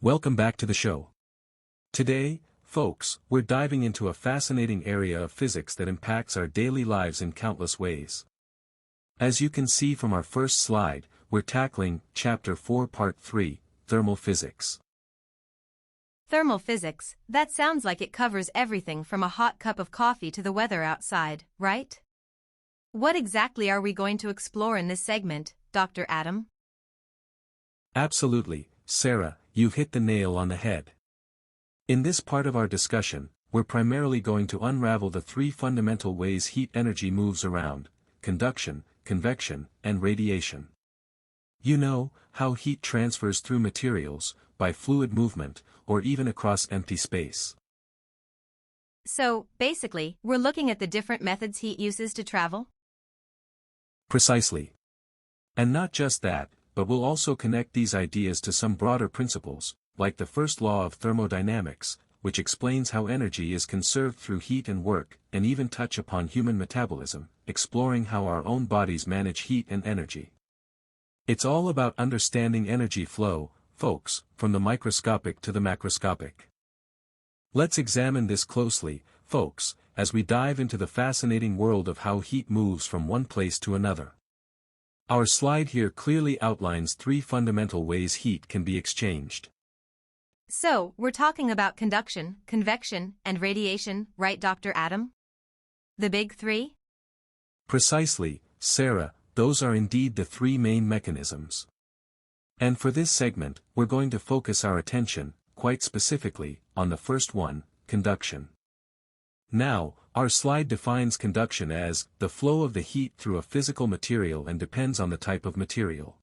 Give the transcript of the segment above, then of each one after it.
Welcome back to the show. Today, folks, we're diving into a fascinating area of physics that impacts our daily lives in countless ways. As you can see from our first slide, we're tackling Chapter 4 Part 3, Thermal Physics. Thermal physics, that sounds like it covers everything from a hot cup of coffee to the weather outside, right? What exactly are we going to explore in this segment, Dr. Adam? Absolutely, Sarah, you've hit the nail on the head. In this part of our discussion, we're primarily going to unravel the three fundamental ways heat energy moves around: conduction, convection, and radiation. You know, how heat transfers through materials, by fluid movement, or even across empty space. So, basically, we're looking at the different methods heat uses to travel? Precisely. And not just that, but we'll also connect these ideas to some broader principles, like the First Law of Thermodynamics, which explains how energy is conserved through heat and work, and even touch upon human metabolism, exploring how our own bodies manage heat and energy. It's all about understanding energy flow, folks, from the microscopic to the macroscopic. Let's examine this closely, folks, as we dive into the fascinating world of how heat moves from one place to another. Our slide here clearly outlines three fundamental ways heat can be exchanged. So, we're talking about conduction, convection, and radiation, right, Dr. Adam? The big three? Precisely, Sarah, those are indeed the three main mechanisms. And for this segment, we're going to focus our attention, quite specifically, on the first one, conduction. Now, our slide defines conduction as the flow of the heat through a physical material and depends on the type of material.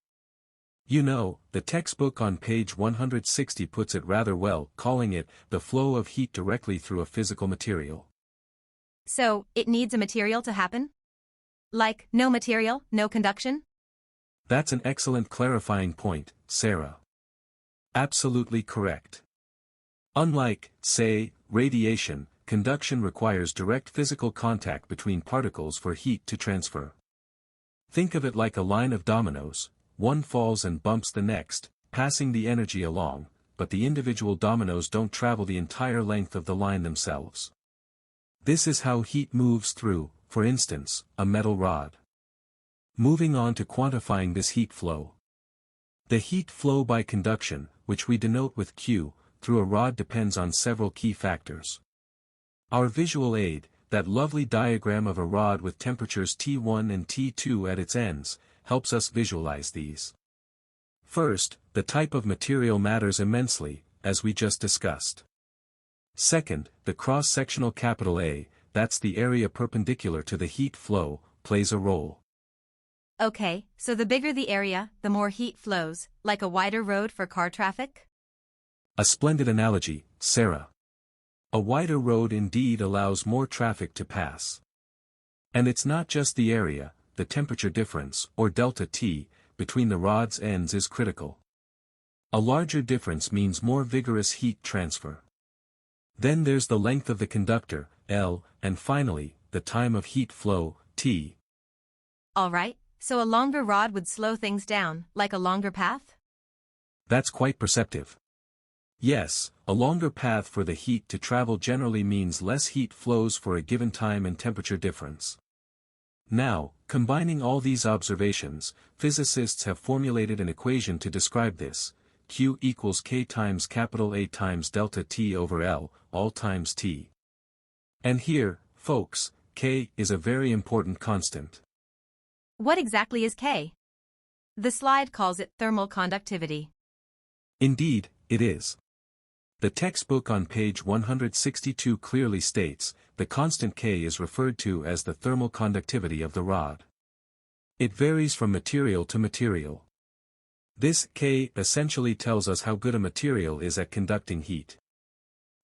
You know, the textbook on page 160 puts it rather well, calling it the flow of heat directly through a physical material. So, it needs a material to happen? Like, no material, no conduction? That's an excellent clarifying point, Sarah. Absolutely correct. Unlike, say, radiation, conduction requires direct physical contact between particles for heat to transfer. Think of it like a line of dominoes: one falls and bumps the next, passing the energy along, but the individual dominoes don't travel the entire length of the line themselves. This is how heat moves through, for instance, a metal rod. Moving on to quantifying this heat flow. The heat flow by conduction, which we denote with Q, through a rod depends on several key factors. Our visual aid, that lovely diagram of a rod with temperatures T1 and T2 at its ends, helps us visualize these. First, the type of material matters immensely, as we just discussed. Second, the cross-sectional capital A, that's the area perpendicular to the heat flow, plays a role. Okay, so the bigger the area, the more heat flows, like a wider road for car traffic? A splendid analogy, Sarah. A wider road indeed allows more traffic to pass. And it's not just the area, the temperature difference, or delta T, between the rod's ends is critical. A larger difference means more vigorous heat transfer. Then there's the length of the conductor, L, and finally, the time of heat flow, T. Alright, so a longer rod would slow things down, like a longer path? That's quite perceptive. Yes, a longer path for the heat to travel generally means less heat flows for a given time and temperature difference. Now, combining all these observations, physicists have formulated an equation to describe this: Q equals K times capital A times delta T over L, all times T. And here, folks, K is a very important constant. What exactly is K? The slide calls it thermal conductivity. Indeed, it is. The textbook on page 162 clearly states, the constant K is referred to as the thermal conductivity of the rod. It varies from material to material. This K essentially tells us how good a material is at conducting heat.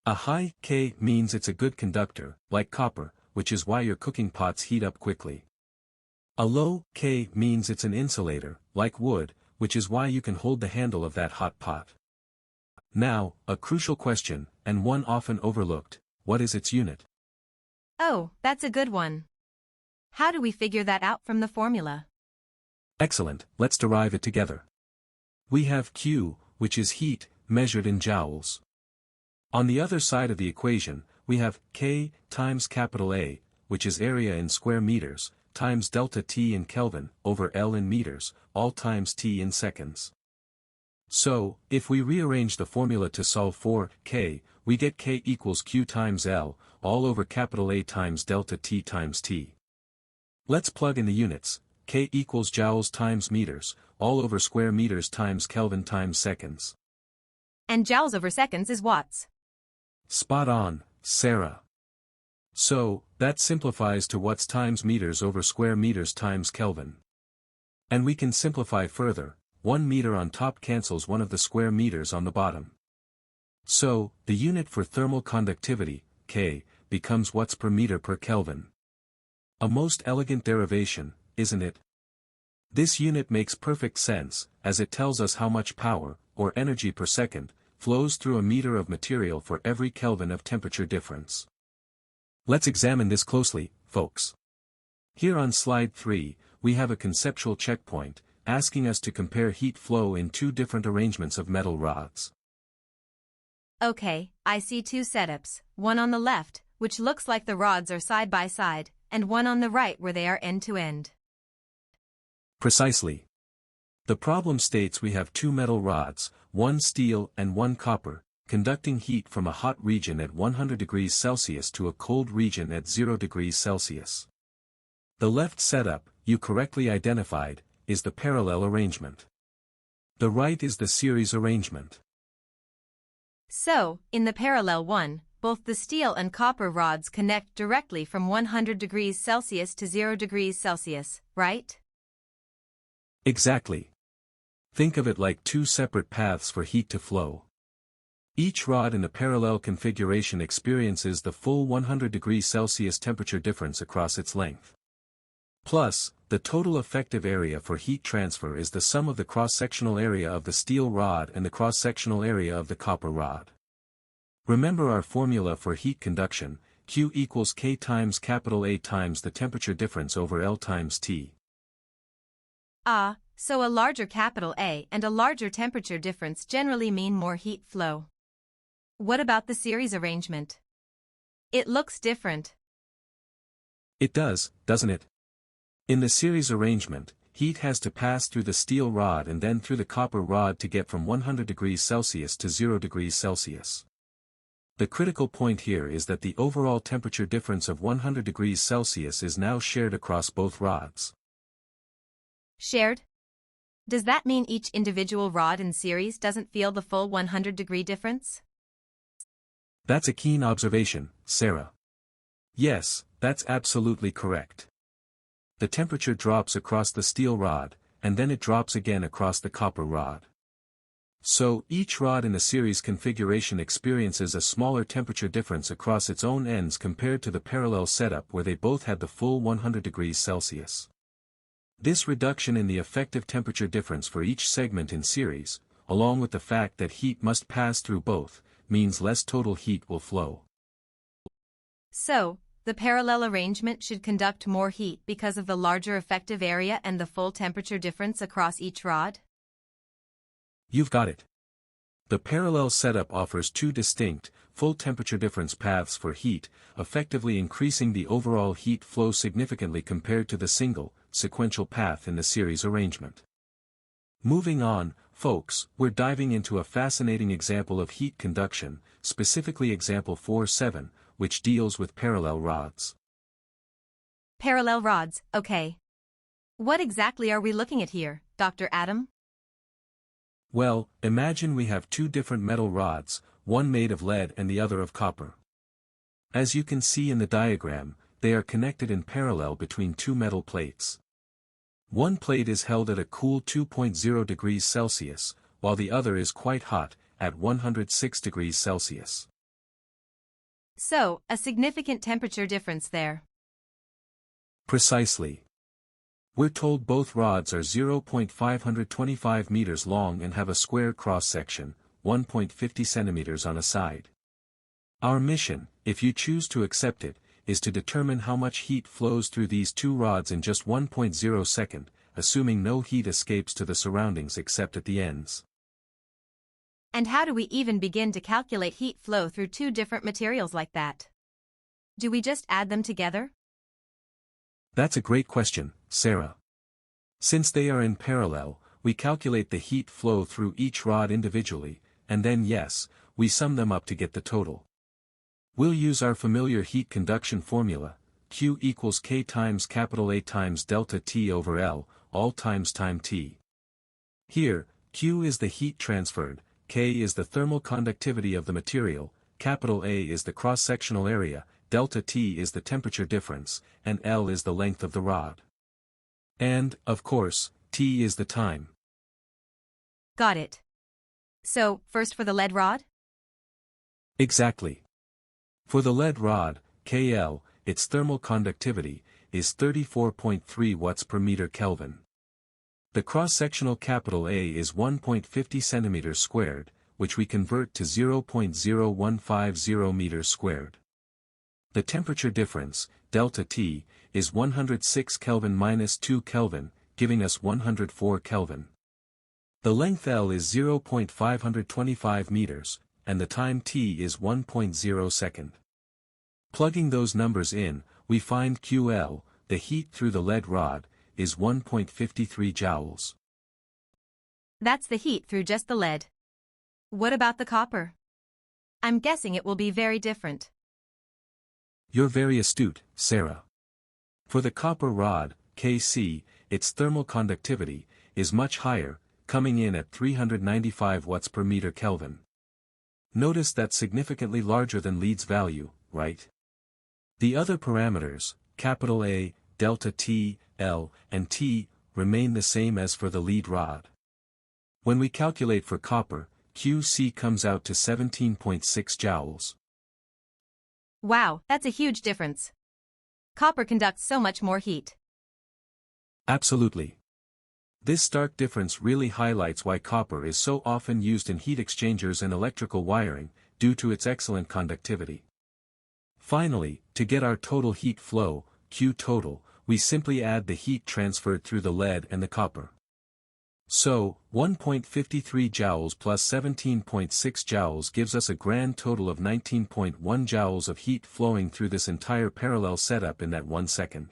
A high K means it's a good conductor, like copper, which is why your cooking pots heat up quickly. A low K means it's an insulator, like wood, which is why you can hold the handle of that hot pot. Now, a crucial question, and one often overlooked: what is its unit? Oh, that's a good one. How do we figure that out from the formula? Excellent, let's derive it together. We have Q, which is heat, measured in joules. On the other side of the equation, we have K times capital A, which is area in square meters, times delta T in Kelvin, over L in meters, all times T in seconds. So, if we rearrange the formula to solve for K, we get K equals Q times L, all over capital A times delta T times T. Let's plug in the units. K equals joules times meters, all over square meters times Kelvin times seconds. And joules over seconds is watts. Spot on, Sarah. So, that simplifies to watts times meters over square meters times Kelvin. And we can simplify further, 1 meter on top cancels one of the square meters on the bottom. So, the unit for thermal conductivity, K, becomes watts per meter per Kelvin. A most elegant derivation, isn't it? This unit makes perfect sense, as it tells us how much power, or energy per second, flows through a meter of material for every Kelvin of temperature difference. Let's examine this closely, folks. Here on slide 3, we have a conceptual checkpoint, asking us to compare heat flow in two different arrangements of metal rods. Okay, I see two setups, one on the left, which looks like the rods are side by side, and one on the right where they are end to end. Precisely. The problem states we have two metal rods, one steel and one copper, conducting heat from a hot region at 100 degrees Celsius to a cold region at 0 degrees Celsius. The left setup, you correctly identified, is the parallel arrangement. The right is the series arrangement. So, in the parallel one, both the steel and copper rods connect directly from 100 degrees Celsius to 0 degrees Celsius, right? Exactly. Think of it like two separate paths for heat to flow. Each rod in a parallel configuration experiences the full 100 degrees Celsius temperature difference across its length. Plus, the total effective area for heat transfer is the sum of the cross-sectional area of the steel rod and the cross-sectional area of the copper rod. Remember our formula for heat conduction, Q equals K times capital A times the temperature difference over L times T. So a larger capital A and a larger temperature difference generally mean more heat flow. What about the series arrangement? It looks different. It does, doesn't it? In the series arrangement, heat has to pass through the steel rod and then through the copper rod to get from 100 degrees Celsius to 0 degrees Celsius. The critical point here is that the overall temperature difference of 100 degrees Celsius is now shared across both rods. Shared? Does that mean each individual rod in series doesn't feel the full 100-degree difference? That's a keen observation, Sarah. Yes, that's absolutely correct. The temperature drops across the steel rod, and then it drops again across the copper rod. So, each rod in a series configuration experiences a smaller temperature difference across its own ends compared to the parallel setup where they both had the full 100 degrees Celsius. This reduction in the effective temperature difference for each segment in series, along with the fact that heat must pass through both, means less total heat will flow. So, the parallel arrangement should conduct more heat because of the larger effective area and the full temperature difference across each rod? You've got it. The parallel setup offers two distinct, full temperature difference paths for heat, effectively increasing the overall heat flow significantly compared to the single, sequential path in the series arrangement. Moving on, folks, we're diving into a fascinating example of heat conduction, specifically example 4.7, which deals with parallel rods. Parallel rods, okay. What exactly are we looking at here, Dr. Adam? Well, imagine we have two different metal rods, one made of lead and the other of copper. As you can see in the diagram, they are connected in parallel between two metal plates. One plate is held at a cool 2.0 degrees Celsius, while the other is quite hot, at 106 degrees Celsius. So, a significant temperature difference there. Precisely. We're told both rods are 0.525 meters long and have a square cross-section, 1.50 centimeters on a side. Our mission, if you choose to accept it, is to determine how much heat flows through these two rods in just 1.0 second, assuming no heat escapes to the surroundings except at the ends. And how do we even begin to calculate heat flow through two different materials like that? Do we just add them together? That's a great question, Sarah. Since they are in parallel, we calculate the heat flow through each rod individually, and then yes, we sum them up to get the total. We'll use our familiar heat conduction formula, Q equals K times capital A times delta T over L, all times time T. Here, Q is the heat transferred, K is the thermal conductivity of the material, capital A is the cross-sectional area, delta T is the temperature difference, and L is the length of the rod. And, of course, T is the time. Got it. So, first for the lead rod? Exactly. For the lead rod, Kl, its thermal conductivity, is 34.3 watts per meter Kelvin. The cross-sectional capital A is 1.50 centimeters squared, which we convert to 0.0150 meters squared. The temperature difference, delta T, is 106 Kelvin minus 2 Kelvin, giving us 104 Kelvin. The length L is 0.525 meters, and the time T is 1.0 second. Plugging those numbers in, we find QL, the heat through the lead rod, is 1.53 joules. That's the heat through just the lead. What about the copper? I'm guessing it will be very different. You're very astute, Sarah. For the copper rod, Kc, its thermal conductivity, is much higher, coming in at 395 watts per meter Kelvin. Notice that's significantly larger than lead's value, right? The other parameters, capital A, delta T, L, and T, remain the same as for the lead rod. When we calculate for copper, Qc comes out to 17.6 joules. Wow, that's a huge difference. Copper conducts so much more heat. Absolutely. This stark difference really highlights why copper is so often used in heat exchangers and electrical wiring, due to its excellent conductivity. Finally, to get our total heat flow, Q total, we simply add the heat transferred through the lead and the copper. So, 1.53 joules plus 17.6 joules gives us a grand total of 19.1 joules of heat flowing through this entire parallel setup in that 1 second.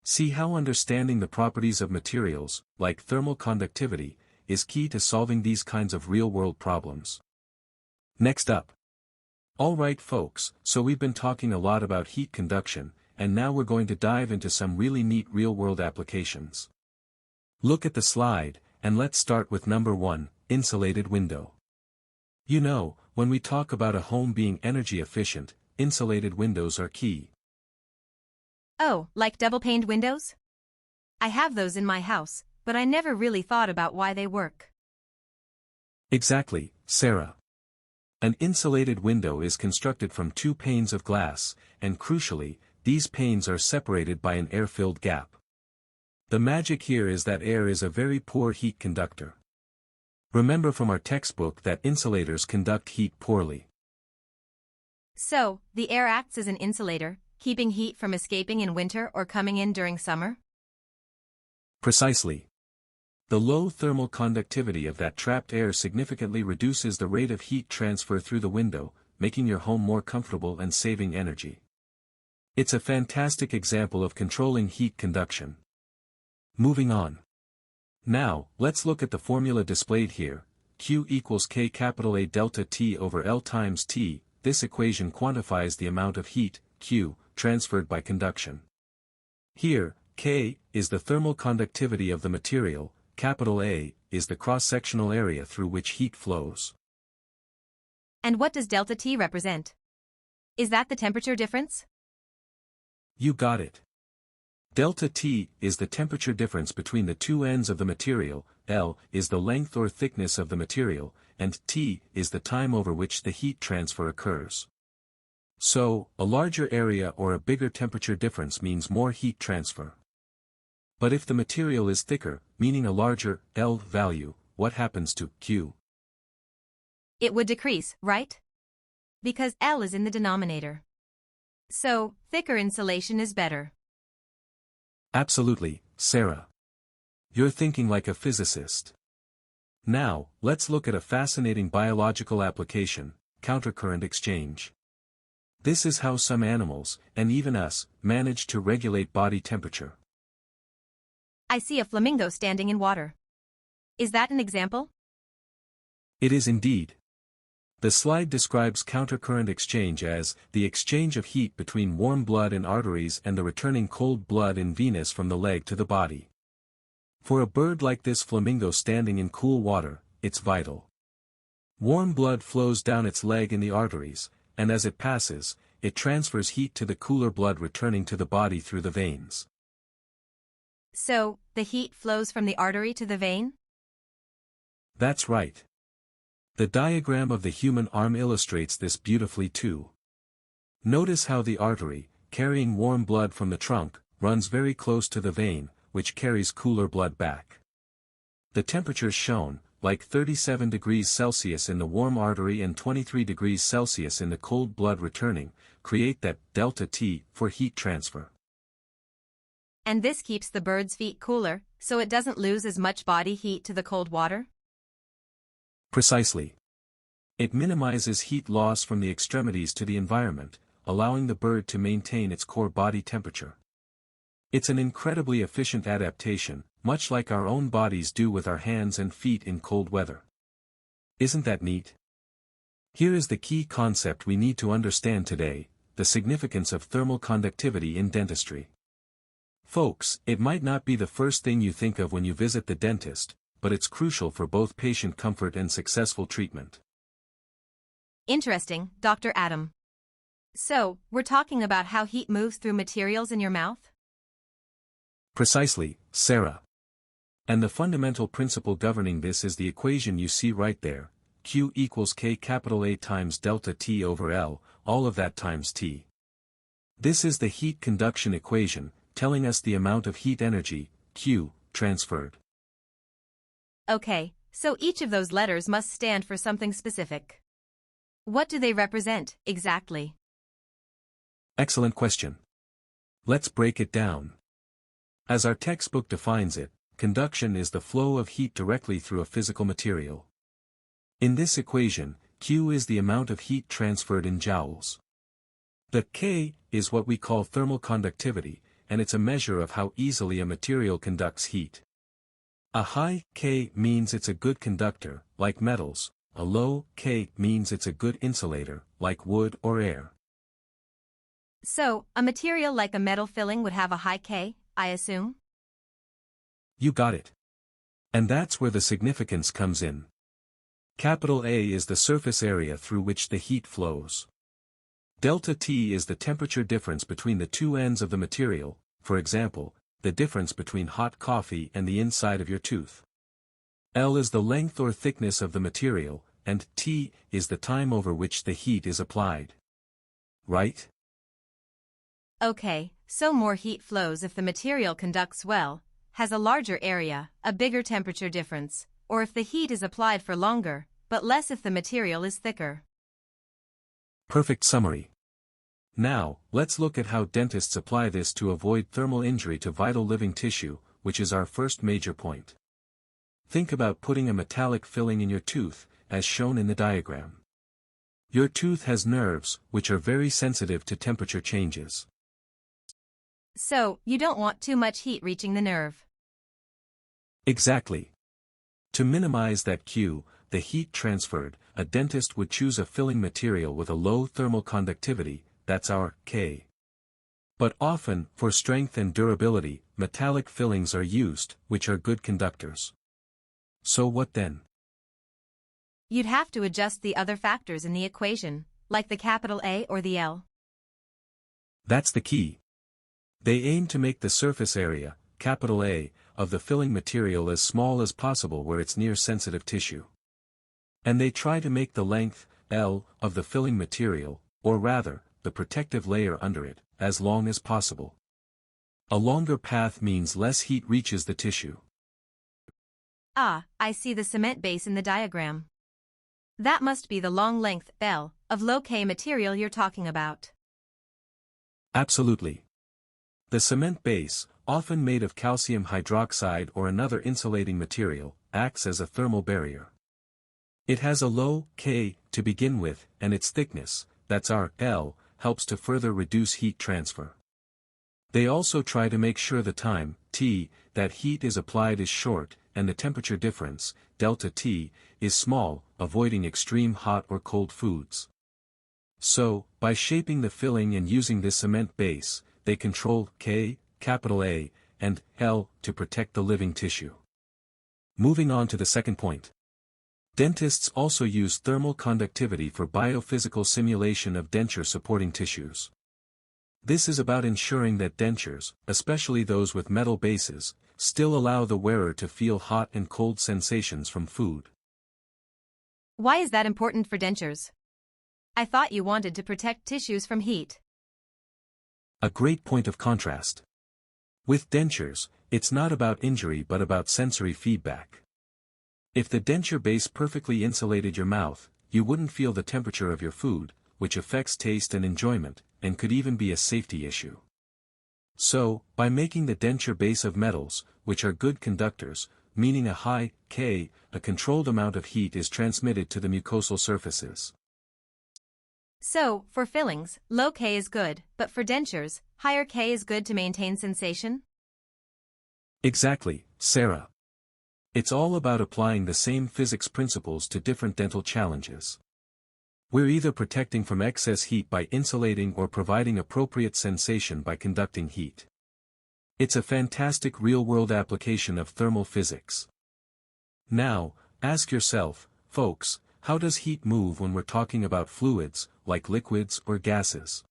See how understanding the properties of materials, like thermal conductivity, is key to solving these kinds of real-world problems. Next up. Alright folks, so we've been talking a lot about heat conduction, and now we're going to dive into some really neat real-world applications. Look at the slide, and let's start with number 1, insulated window. You know, when we talk about a home being energy efficient, insulated windows are key. Oh, like double-paned windows? I have those in my house, but I never really thought about why they work. Exactly, Sarah. An insulated window is constructed from 2 panes of glass, and crucially, these panes are separated by an air-filled gap. The magic here is that air is a very poor heat conductor. Remember from our textbook that insulators conduct heat poorly. So, the air acts as an insulator, keeping heat from escaping in winter or coming in during summer? Precisely. The low thermal conductivity of that trapped air significantly reduces the rate of heat transfer through the window, making your home more comfortable and saving energy. It's a fantastic example of controlling heat conduction. Moving on. Now, let's look at the formula displayed here, Q equals K capital A delta T over L times T. This equation quantifies the amount of heat, Q, transferred by conduction. Here, K is the thermal conductivity of the material, capital A is the cross-sectional area through which heat flows. And what does delta T represent? Is that the temperature difference? You got it. Delta T is the temperature difference between the two ends of the material, L is the length or thickness of the material, and T is the time over which the heat transfer occurs. So, a larger area or a bigger temperature difference means more heat transfer. But if the material is thicker, meaning a larger L value, what happens to Q? It would decrease, right? Because L is in the denominator. So, thicker insulation is better. Absolutely, Sarah. You're thinking like a physicist. Now, let's look at a fascinating biological application, countercurrent exchange. This is how some animals, and even us, manage to regulate body temperature. I see a flamingo standing in water. Is that an example? It is indeed. The slide describes countercurrent exchange as the exchange of heat between warm blood in arteries and the returning cold blood in venous from the leg to the body. For a bird like this flamingo standing in cool water, it's vital. Warm blood flows down its leg in the arteries, and as it passes, it transfers heat to the cooler blood returning to the body through the veins. So, the heat flows from the artery to the vein? That's right. The diagram of the human arm illustrates this beautifully too. Notice how the artery, carrying warm blood from the trunk, runs very close to the vein, which carries cooler blood back. The temperatures shown, like 37 degrees Celsius in the warm artery and 23 degrees Celsius in the cold blood returning, create that delta T for heat transfer. And this keeps the bird's feet cooler, so it doesn't lose as much body heat to the cold water? Precisely. It minimizes heat loss from the extremities to the environment, allowing the bird to maintain its core body temperature. It's an incredibly efficient adaptation, much like our own bodies do with our hands and feet in cold weather. Isn't that neat? Here is the key concept we need to understand today: the significance of thermal conductivity in dentistry. Folks, it might not be the first thing you think of when you visit the dentist, but it's crucial for both patient comfort and successful treatment. Interesting, Dr. Adam. So, we're talking about how heat moves through materials in your mouth? Precisely, Sarah. And the fundamental principle governing this is the equation you see right there: Q equals K capital A times delta T over L, all of that times T. This is the heat conduction equation, telling us the amount of heat energy, Q, transferred. Okay, so each of those letters must stand for something specific. What do they represent, exactly? Excellent question. Let's break it down. As our textbook defines it, conduction is the flow of heat directly through a physical material. In this equation, Q is the amount of heat transferred in joules. The K is what we call thermal conductivity, and it's a measure of how easily a material conducts heat. A high K means it's a good conductor, like metals. A low K means it's a good insulator, like wood or air. So, a material like a metal filling would have a high K, I assume? You got it. And that's where the significance comes in. Capital A is the surface area through which the heat flows. Delta T is the temperature difference between the two ends of the material, for example, the difference between hot coffee and the inside of your tooth. L is the length or thickness of the material, and T is the time over which the heat is applied. Right? Okay, so more heat flows if the material conducts well, has a larger area, a bigger temperature difference, or if the heat is applied for longer, but less if the material is thicker. Perfect summary. Now, let's look at how dentists apply this to avoid thermal injury to vital living tissue, which is our first major point. Think about putting a metallic filling in your tooth, as shown in the diagram. Your tooth has nerves, which are very sensitive to temperature changes. So, you don't want too much heat reaching the nerve. Exactly. To minimize that Q, the heat transferred, a dentist would choose a filling material with a low thermal conductivity, that's our K. But often, for strength and durability, metallic fillings are used, which are good conductors. So what then? You'd have to adjust the other factors in the equation, like the capital A or the L. That's the key. They aim to make the surface area, capital A, of the filling material as small as possible where it's near sensitive tissue. And they try to make the length, L, of the filling material, or rather, the protective layer under it, as long as possible. A longer path means less heat reaches the tissue. Ah, I see the cement base in the diagram. That must be the long length, L, of low K material you're talking about. Absolutely. The cement base, often made of calcium hydroxide or another insulating material, acts as a thermal barrier. It has a low K to begin with, and its thickness, that's our L, helps to further reduce heat transfer. They also try to make sure the time, T, that heat is applied is short, and the temperature difference, delta T, is small, avoiding extreme hot or cold foods. So, by shaping the filling and using this cement base, they control K, capital A, and L to protect the living tissue. Moving on to the second point. Dentists also use thermal conductivity for biophysical simulation of denture-supporting tissues. This is about ensuring that dentures, especially those with metal bases, still allow the wearer to feel hot and cold sensations from food. Why is that important for dentures? I thought you wanted to protect tissues from heat. A great point of contrast. With dentures, it's not about injury but about sensory feedback. If the denture base perfectly insulated your mouth, you wouldn't feel the temperature of your food, which affects taste and enjoyment, and could even be a safety issue. So, by making the denture base of metals, which are good conductors, meaning a high K, a controlled amount of heat is transmitted to the mucosal surfaces. So, for fillings, low K is good, but for dentures, higher K is good to maintain sensation? Exactly, Sarah. It's all about applying the same physics principles to different dental challenges. We're either protecting from excess heat by insulating or providing appropriate sensation by conducting heat. It's a fantastic real-world application of thermal physics. Now, ask yourself, folks, how does heat move when we're talking about fluids, like liquids or gases?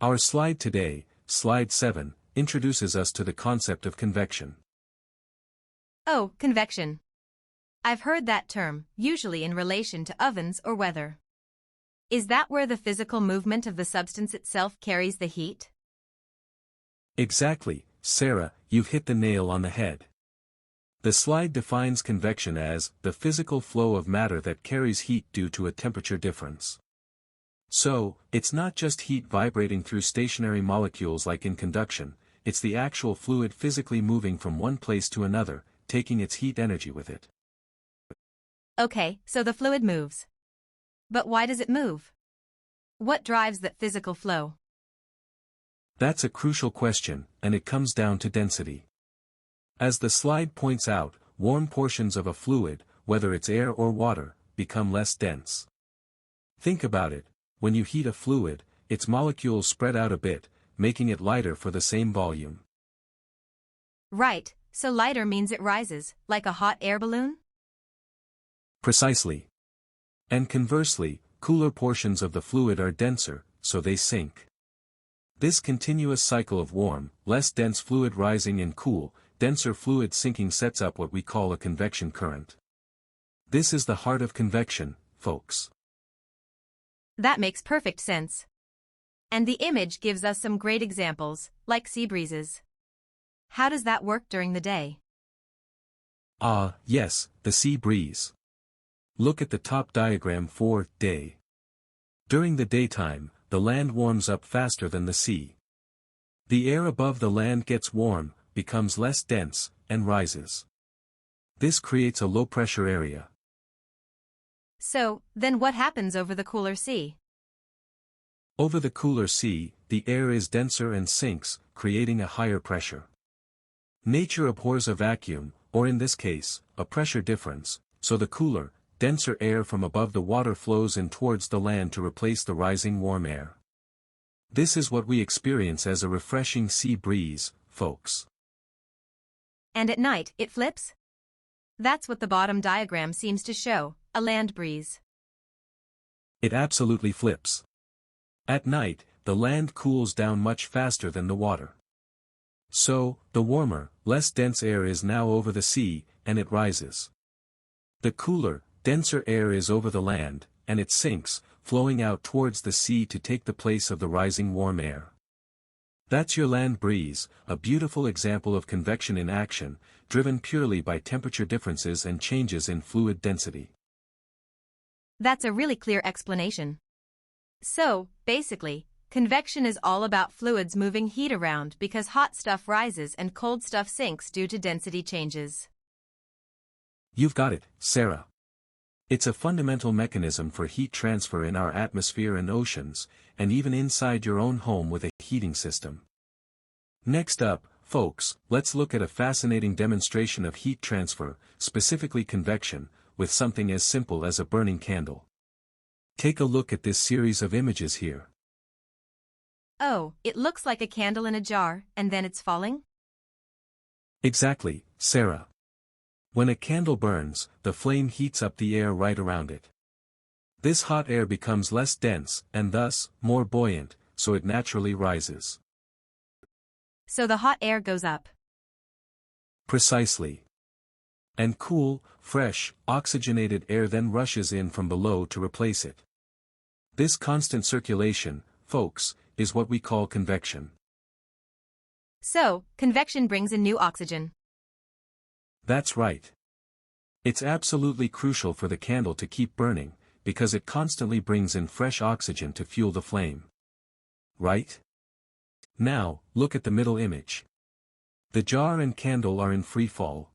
Our slide today, slide 7, introduces us to the concept of convection. Oh, convection. I've heard that term, usually in relation to ovens or weather. Is that where the physical movement of the substance itself carries the heat? Exactly, Sarah, you've hit the nail on the head. The slide defines convection as the physical flow of matter that carries heat due to a temperature difference. So, it's not just heat vibrating through stationary molecules like in conduction, it's the actual fluid physically moving from one place to another, taking its heat energy with it. Okay, so the fluid moves. But why does it move? What drives that physical flow? That's a crucial question, and it comes down to density. As the slide points out, warm portions of a fluid, whether it's air or water, become less dense. Think about it, when you heat a fluid, its molecules spread out a bit, making it lighter for the same volume. Right, so lighter means it rises, like a hot air balloon? Precisely. And conversely, cooler portions of the fluid are denser, so they sink. This continuous cycle of warm, less dense fluid rising and cool, denser fluid sinking sets up what we call a convection current. This is the heart of convection, folks. That makes perfect sense. And the image gives us some great examples, like sea breezes. How does that work during the day? Yes, the sea breeze. Look at the top diagram for day. During the daytime, the land warms up faster than the sea. The air above the land gets warm, becomes less dense, and rises. This creates a low-pressure area. So, then what happens over the cooler sea? Over the cooler sea, the air is denser and sinks, creating a higher pressure. Nature abhors a vacuum, or in this case, a pressure difference, so the cooler, denser air from above the water flows in towards the land to replace the rising warm air. This is what we experience as a refreshing sea breeze, folks. And at night, it flips? That's what the bottom diagram seems to show, a land breeze. It absolutely flips. At night, the land cools down much faster than the water. So, the warmer, less dense air is now over the sea, and it rises. The cooler, denser air is over the land, and it sinks, flowing out towards the sea to take the place of the rising warm air. That's your land breeze, a beautiful example of convection in action, driven purely by temperature differences and changes in fluid density. That's a really clear explanation. So, basically, convection is all about fluids moving heat around because hot stuff rises and cold stuff sinks due to density changes. You've got it, Sarah. It's a fundamental mechanism for heat transfer in our atmosphere and oceans, and even inside your own home with a heating system. Next up, folks, let's look at a fascinating demonstration of heat transfer, specifically convection, with something as simple as a burning candle. Take a look at this series of images here. Oh, it looks like a candle in a jar, and then it's falling? Exactly, Sarah. When a candle burns, the flame heats up the air right around it. This hot air becomes less dense, and thus, more buoyant, so it naturally rises. So the hot air goes up. Precisely. And cool, fresh, oxygenated air then rushes in from below to replace it. This constant circulation, folks, is what we call convection. So, convection brings in new oxygen. That's right. It's absolutely crucial for the candle to keep burning, because it constantly brings in fresh oxygen to fuel the flame. Right? Now, look at the middle image. The jar and candle are in free fall.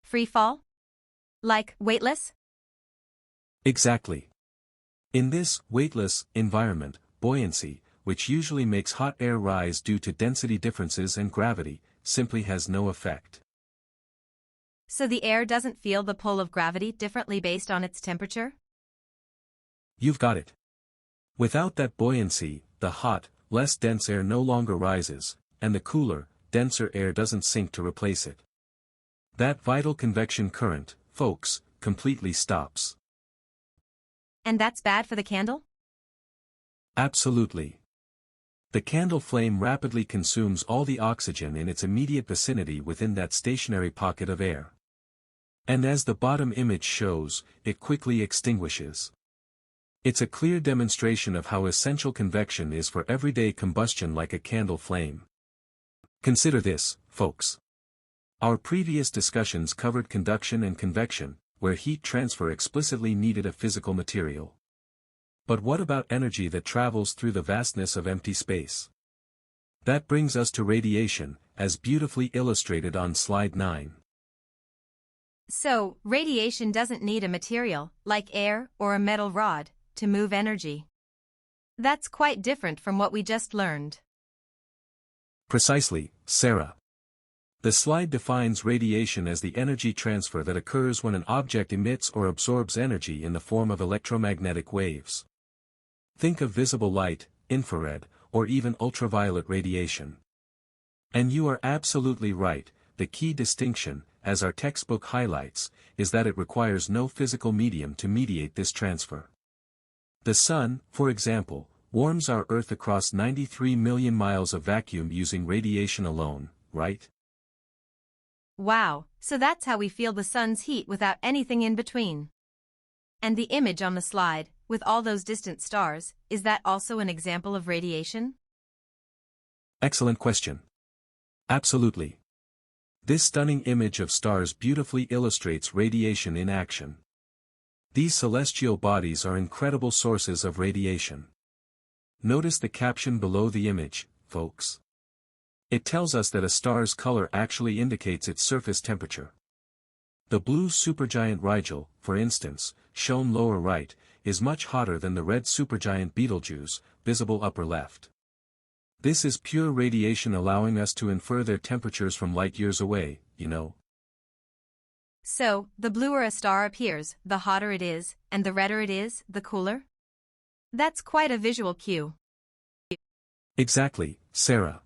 Free fall? Like, weightless? Exactly. In this weightless environment, buoyancy, which usually makes hot air rise due to density differences and gravity, simply has no effect. So the air doesn't feel the pull of gravity differently based on its temperature? You've got it. Without that buoyancy, the hot, less dense air no longer rises, and the cooler, denser air doesn't sink to replace it. That vital convection current, folks, completely stops. And that's bad for the candle? Absolutely. The candle flame rapidly consumes all the oxygen in its immediate vicinity within that stationary pocket of air. And as the bottom image shows, it quickly extinguishes. It's a clear demonstration of how essential convection is for everyday combustion like a candle flame. Consider this, folks. Our previous discussions covered conduction and convection, where heat transfer explicitly needed a physical material. But what about energy that travels through the vastness of empty space? That brings us to radiation, as beautifully illustrated on slide 9. So, radiation doesn't need a material, like air or a metal rod, to move energy. That's quite different from what we just learned. Precisely, Sarah. The slide defines radiation as the energy transfer that occurs when an object emits or absorbs energy in the form of electromagnetic waves. Think of visible light, infrared, or even ultraviolet radiation. And you are absolutely right, the key distinction, as our textbook highlights, is that it requires no physical medium to mediate this transfer. The sun, for example, warms our Earth across 93 million miles of vacuum using radiation alone, right? Wow, so that's how we feel the sun's heat without anything in between. And the image on the slide, with all those distant stars, is that also an example of radiation? Excellent question. Absolutely. This stunning image of stars beautifully illustrates radiation in action. These celestial bodies are incredible sources of radiation. Notice the caption below the image, folks. It tells us that a star's color actually indicates its surface temperature. The blue supergiant Rigel, for instance, shown lower right, is much hotter than the red supergiant Betelgeuse, visible upper left. This is pure radiation allowing us to infer their temperatures from light years away, you know. So, the bluer a star appears, the hotter it is, and the redder it is, the cooler? That's quite a visual cue. Exactly, Sarah.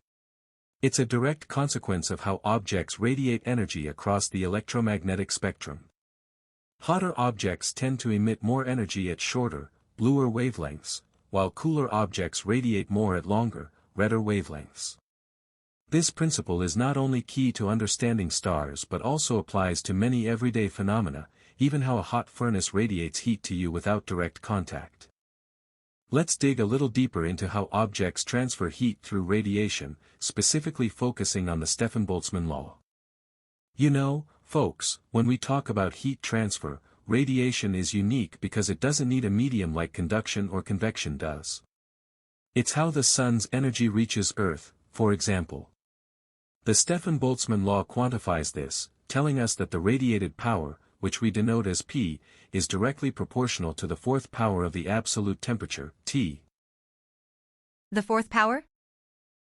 It's a direct consequence of how objects radiate energy across the electromagnetic spectrum. Hotter objects tend to emit more energy at shorter, bluer wavelengths, while cooler objects radiate more at longer, redder wavelengths. This principle is not only key to understanding stars but also applies to many everyday phenomena, even how a hot furnace radiates heat to you without direct contact. Let's dig a little deeper into how objects transfer heat through radiation, specifically focusing on the Stefan-Boltzmann law. You know, folks, when we talk about heat transfer, radiation is unique because it doesn't need a medium like conduction or convection does. It's how the sun's energy reaches Earth, for example. The Stefan-Boltzmann law quantifies this, telling us that the radiated power, which we denote as P, is directly proportional to the fourth power of the absolute temperature, T. The fourth power?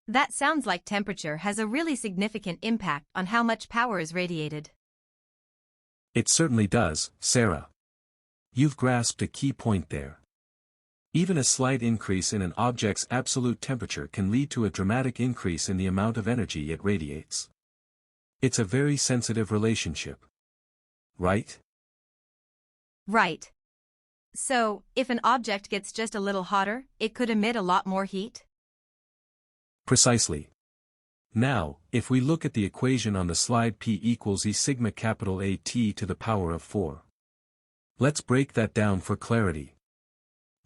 That sounds like temperature has a really significant impact on how much power is radiated. It certainly does, Sarah. You've grasped a key point there. Even a slight increase in an object's absolute temperature can lead to a dramatic increase in the amount of energy it radiates. It's a very sensitive relationship. Right? Right. So, if an object gets just a little hotter, it could emit a lot more heat? Precisely. Now, if we look at the equation on the slide, P equals E sigma capital A T to the power of 4. Let's break that down for clarity.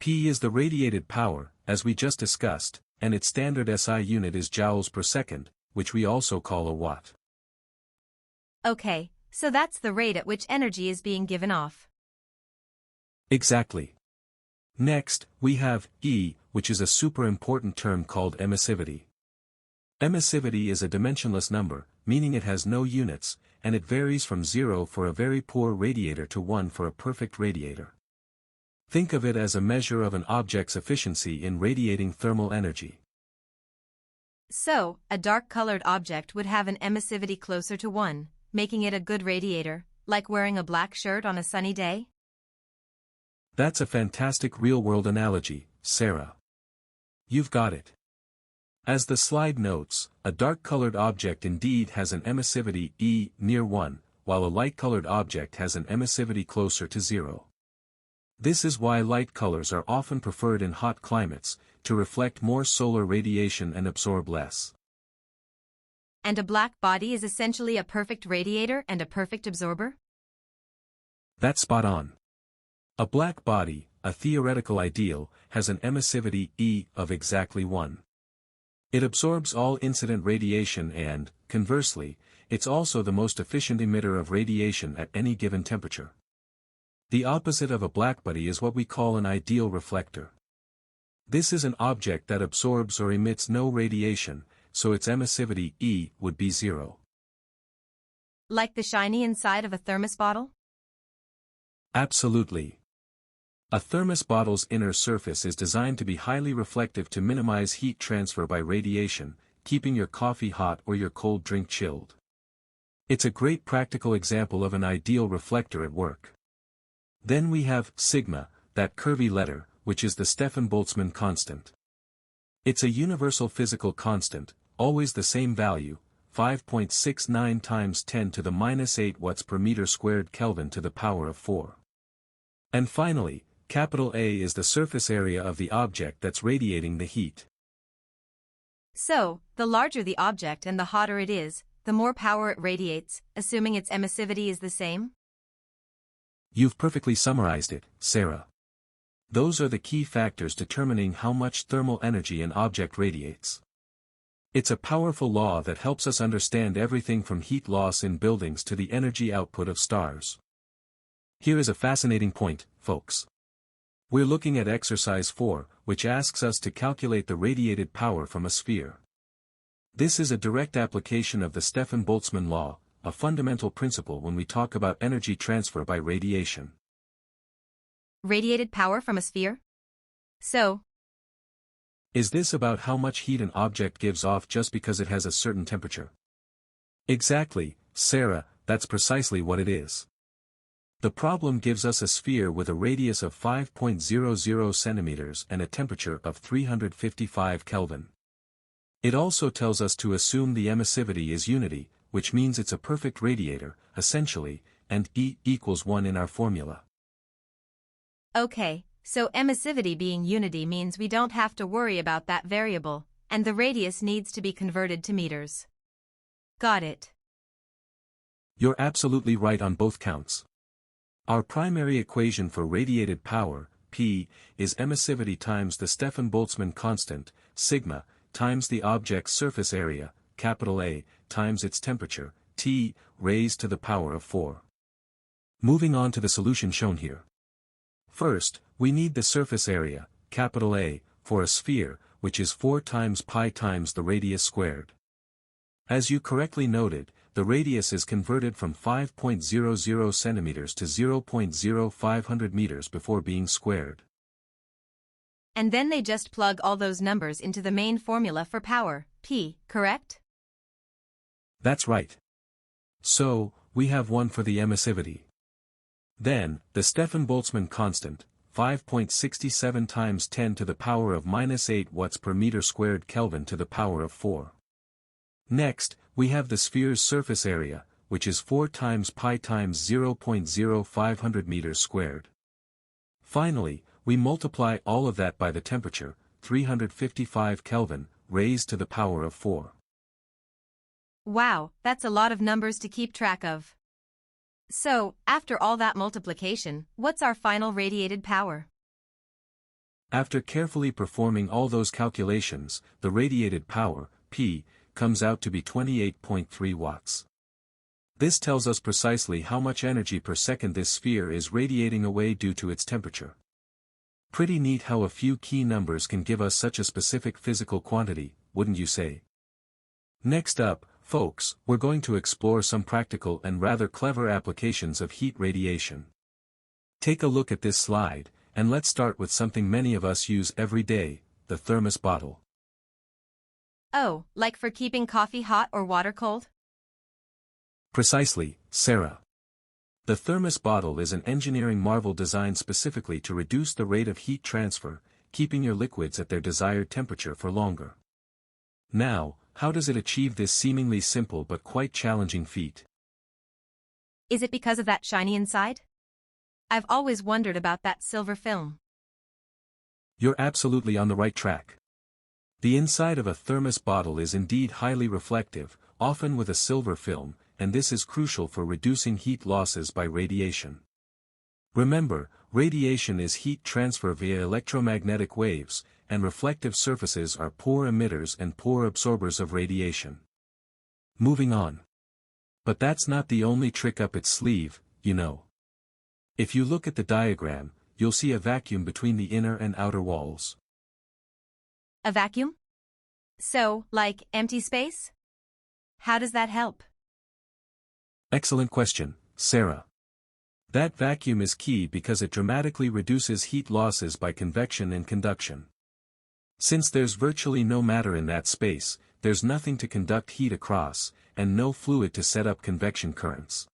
P is the radiated power, as we just discussed, and its standard SI unit is joules per second, which we also call a watt. Okay, so that's the rate at which energy is being given off. Exactly. Next, we have E, which is a super important term called emissivity. Emissivity is a dimensionless number, meaning it has no units, and it varies from 0 for a very poor radiator to 1 for a perfect radiator. Think of it as a measure of an object's efficiency in radiating thermal energy. So, a dark-colored object would have an emissivity closer to 1, making it a good radiator, like wearing a black shirt on a sunny day? That's a fantastic real-world analogy, Sarah. You've got it. As the slide notes, a dark-colored object indeed has an emissivity E near 1, while a light-colored object has an emissivity closer to 0. This is why light colors are often preferred in hot climates, to reflect more solar radiation and absorb less. And a black body is essentially a perfect radiator and a perfect absorber? That's spot on. A black body, a theoretical ideal, has an emissivity E of exactly 1. It absorbs all incident radiation and, conversely, it's also the most efficient emitter of radiation at any given temperature. The opposite of a blackbody is what we call an ideal reflector. This is an object that absorbs or emits no radiation, so its emissivity E would be 0. Like the shiny inside of a thermos bottle? Absolutely. A thermos bottle's inner surface is designed to be highly reflective to minimize heat transfer by radiation, keeping your coffee hot or your cold drink chilled. It's a great practical example of an ideal reflector at work. Then we have sigma, that curvy letter, which is the Stefan-Boltzmann constant. It's a universal physical constant, always the same value, 5.69 times 10 to the minus 8 watts per meter squared Kelvin to the power of 4. And finally, capital A is the surface area of the object that's radiating the heat. So, the larger the object and the hotter it is, the more power it radiates, assuming its emissivity is the same? You've perfectly summarized it, Sarah. Those are the key factors determining how much thermal energy an object radiates. It's a powerful law that helps us understand everything from heat loss in buildings to the energy output of stars. Here is a fascinating point, folks. We're looking at exercise 4, which asks us to calculate the radiated power from a sphere. This is a direct application of the Stefan-Boltzmann law, a fundamental principle when we talk about energy transfer by radiation. Radiated power from a sphere? So, is this about how much heat an object gives off just because it has a certain temperature? Exactly, Sarah, that's precisely what it is. The problem gives us a sphere with a radius of 5.00 centimeters and a temperature of 355 Kelvin. It also tells us to assume the emissivity is unity, which means it's a perfect radiator, essentially, and E equals 1 in our formula. okay, so emissivity being unity means we don't have to worry about that variable, and the radius needs to be converted to meters. Got it. You're absolutely right on both counts. Our primary equation for radiated power, P, is emissivity times the Stefan-Boltzmann constant, sigma, times the object's surface area, capital A, times its temperature, T, raised to the power of 4. Moving on to the solution shown here. First, we need the surface area, capital A, for a sphere, which is 4 times pi times the radius squared. As you correctly noted, the radius is converted from 5.00 centimeters to 0.0500 meters before being squared. And then they just plug all those numbers into the main formula for power, P, correct? That's right. So, we have one for the emissivity. Then, the Stefan-Boltzmann constant, 5.67 times 10 to the power of -8 watts per meter squared Kelvin to the power of 4. Next, we have the sphere's surface area, which is 4 times pi times 0.0500 meters squared. Finally, we multiply all of that by the temperature, 355 Kelvin, raised to the power of 4. Wow, that's a lot of numbers to keep track of. So, after all that multiplication, what's our final radiated power? After carefully performing all those calculations, the radiated power, P, comes out to be 28.3 watts. This tells us precisely how much energy per second this sphere is radiating away due to its temperature. Pretty neat how a few key numbers can give us such a specific physical quantity, wouldn't you say? Next up, folks, we're going to explore some practical and rather clever applications of heat radiation. Take a look at this slide, and let's start with something many of us use every day, the thermos bottle. Oh, like for keeping coffee hot or water cold? Precisely, Sarah. The thermos bottle is an engineering marvel designed specifically to reduce the rate of heat transfer, keeping your liquids at their desired temperature for longer. Now, how does it achieve this seemingly simple but quite challenging feat? Is it because of that shiny inside? I've always wondered about that silver film. You're absolutely on the right track. The inside of a thermos bottle is indeed highly reflective, often with a silver film, and this is crucial for reducing heat losses by radiation. Remember, radiation is heat transfer via electromagnetic waves, and reflective surfaces are poor emitters and poor absorbers of radiation. Moving on. But that's not the only trick up its sleeve, you know. If you look at the diagram, you'll see a vacuum between the inner and outer walls. A vacuum? So, like, empty space? How does that help? Excellent question, Sarah. That vacuum is key because it dramatically reduces heat losses by convection and conduction. Since there's virtually no matter in that space, there's nothing to conduct heat across, and no fluid to set up convection currents.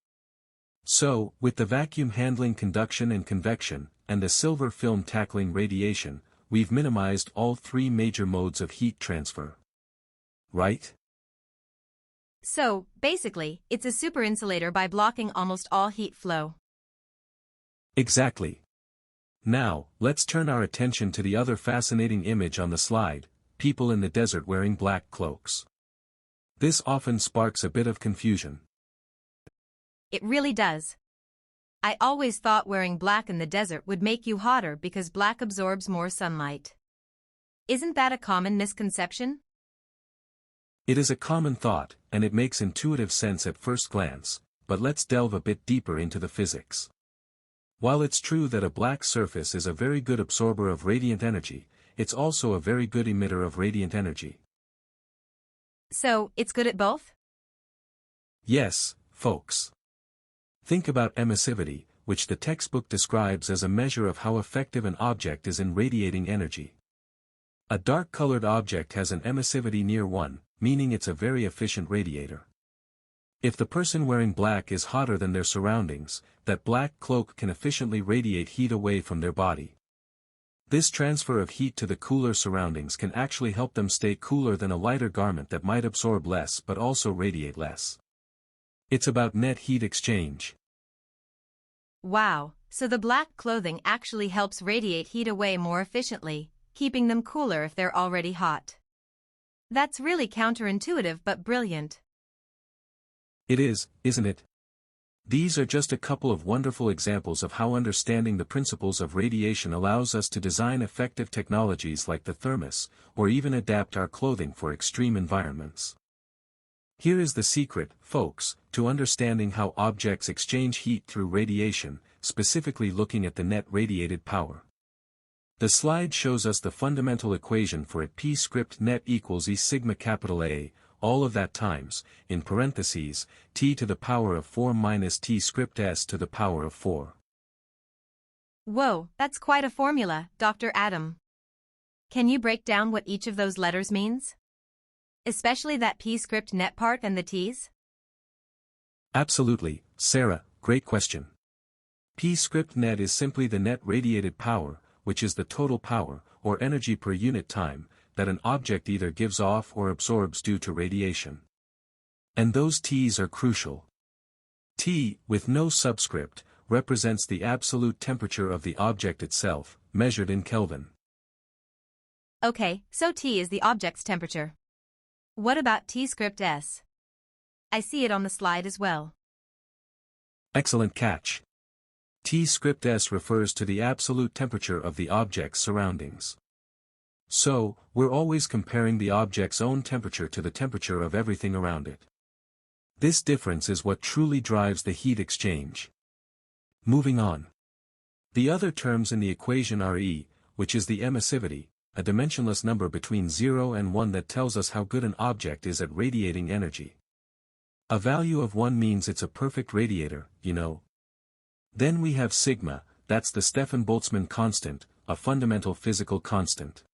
So, with the vacuum handling conduction and convection, and the silver film tackling radiation, we've minimized all three major modes of heat transfer. Right? So, basically, it's a superinsulator by blocking almost all heat flow. Exactly. Now, let's turn our attention to the other fascinating image on the slide, people in the desert wearing black cloaks. This often sparks a bit of confusion. It really does. I always thought wearing black in the desert would make you hotter because black absorbs more sunlight. Isn't that a common misconception? It is a common thought, and it makes intuitive sense at first glance, but let's delve a bit deeper into the physics. While it's true that a black surface is a very good absorber of radiant energy, it's also a very good emitter of radiant energy. So, it's good at both? Yes, folks. Think about emissivity, which the textbook describes as a measure of how effective an object is in radiating energy. A dark-colored object has an emissivity near 1, meaning it's a very efficient radiator. If the person wearing black is hotter than their surroundings, that black cloak can efficiently radiate heat away from their body. This transfer of heat to the cooler surroundings can actually help them stay cooler than a lighter garment that might absorb less but also radiate less. It's about net heat exchange. Wow, so the black clothing actually helps radiate heat away more efficiently, keeping them cooler if they're already hot. That's really counterintuitive but brilliant. It is, isn't it? These are just a couple of wonderful examples of how understanding the principles of radiation allows us to design effective technologies like the thermos, or even adapt our clothing for extreme environments. Here is the secret, folks, to understanding how objects exchange heat through radiation, specifically looking at the net radiated power. The slide shows us the fundamental equation for it. P script net equals E sigma capital A, all of that times, in parentheses, t to the power of 4 minus t script s to the power of 4. Whoa, that's quite a formula, Dr. Adam. Can you break down what each of those letters means? Especially that p script net part and the t's? Absolutely, Sarah, great question. P script net is simply the net radiated power, which is the total power, or energy per unit time, that an object either gives off or absorbs due to radiation. And those t's are crucial. T, with no subscript, represents the absolute temperature of the object itself, measured in Kelvin. Okay, so T is the object's temperature. What about T script S? I see it on the slide as well. Excellent catch. T script S refers to the absolute temperature of the object's surroundings. So, we're always comparing the object's own temperature to the temperature of everything around it. This difference is what truly drives the heat exchange. Moving on. The other terms in the equation are E, which is the emissivity, a dimensionless number between 0 and 1 that tells us how good an object is at radiating energy. A value of 1 means it's a perfect radiator, you know. Then we have sigma, that's the Stefan-Boltzmann constant, a fundamental physical constant.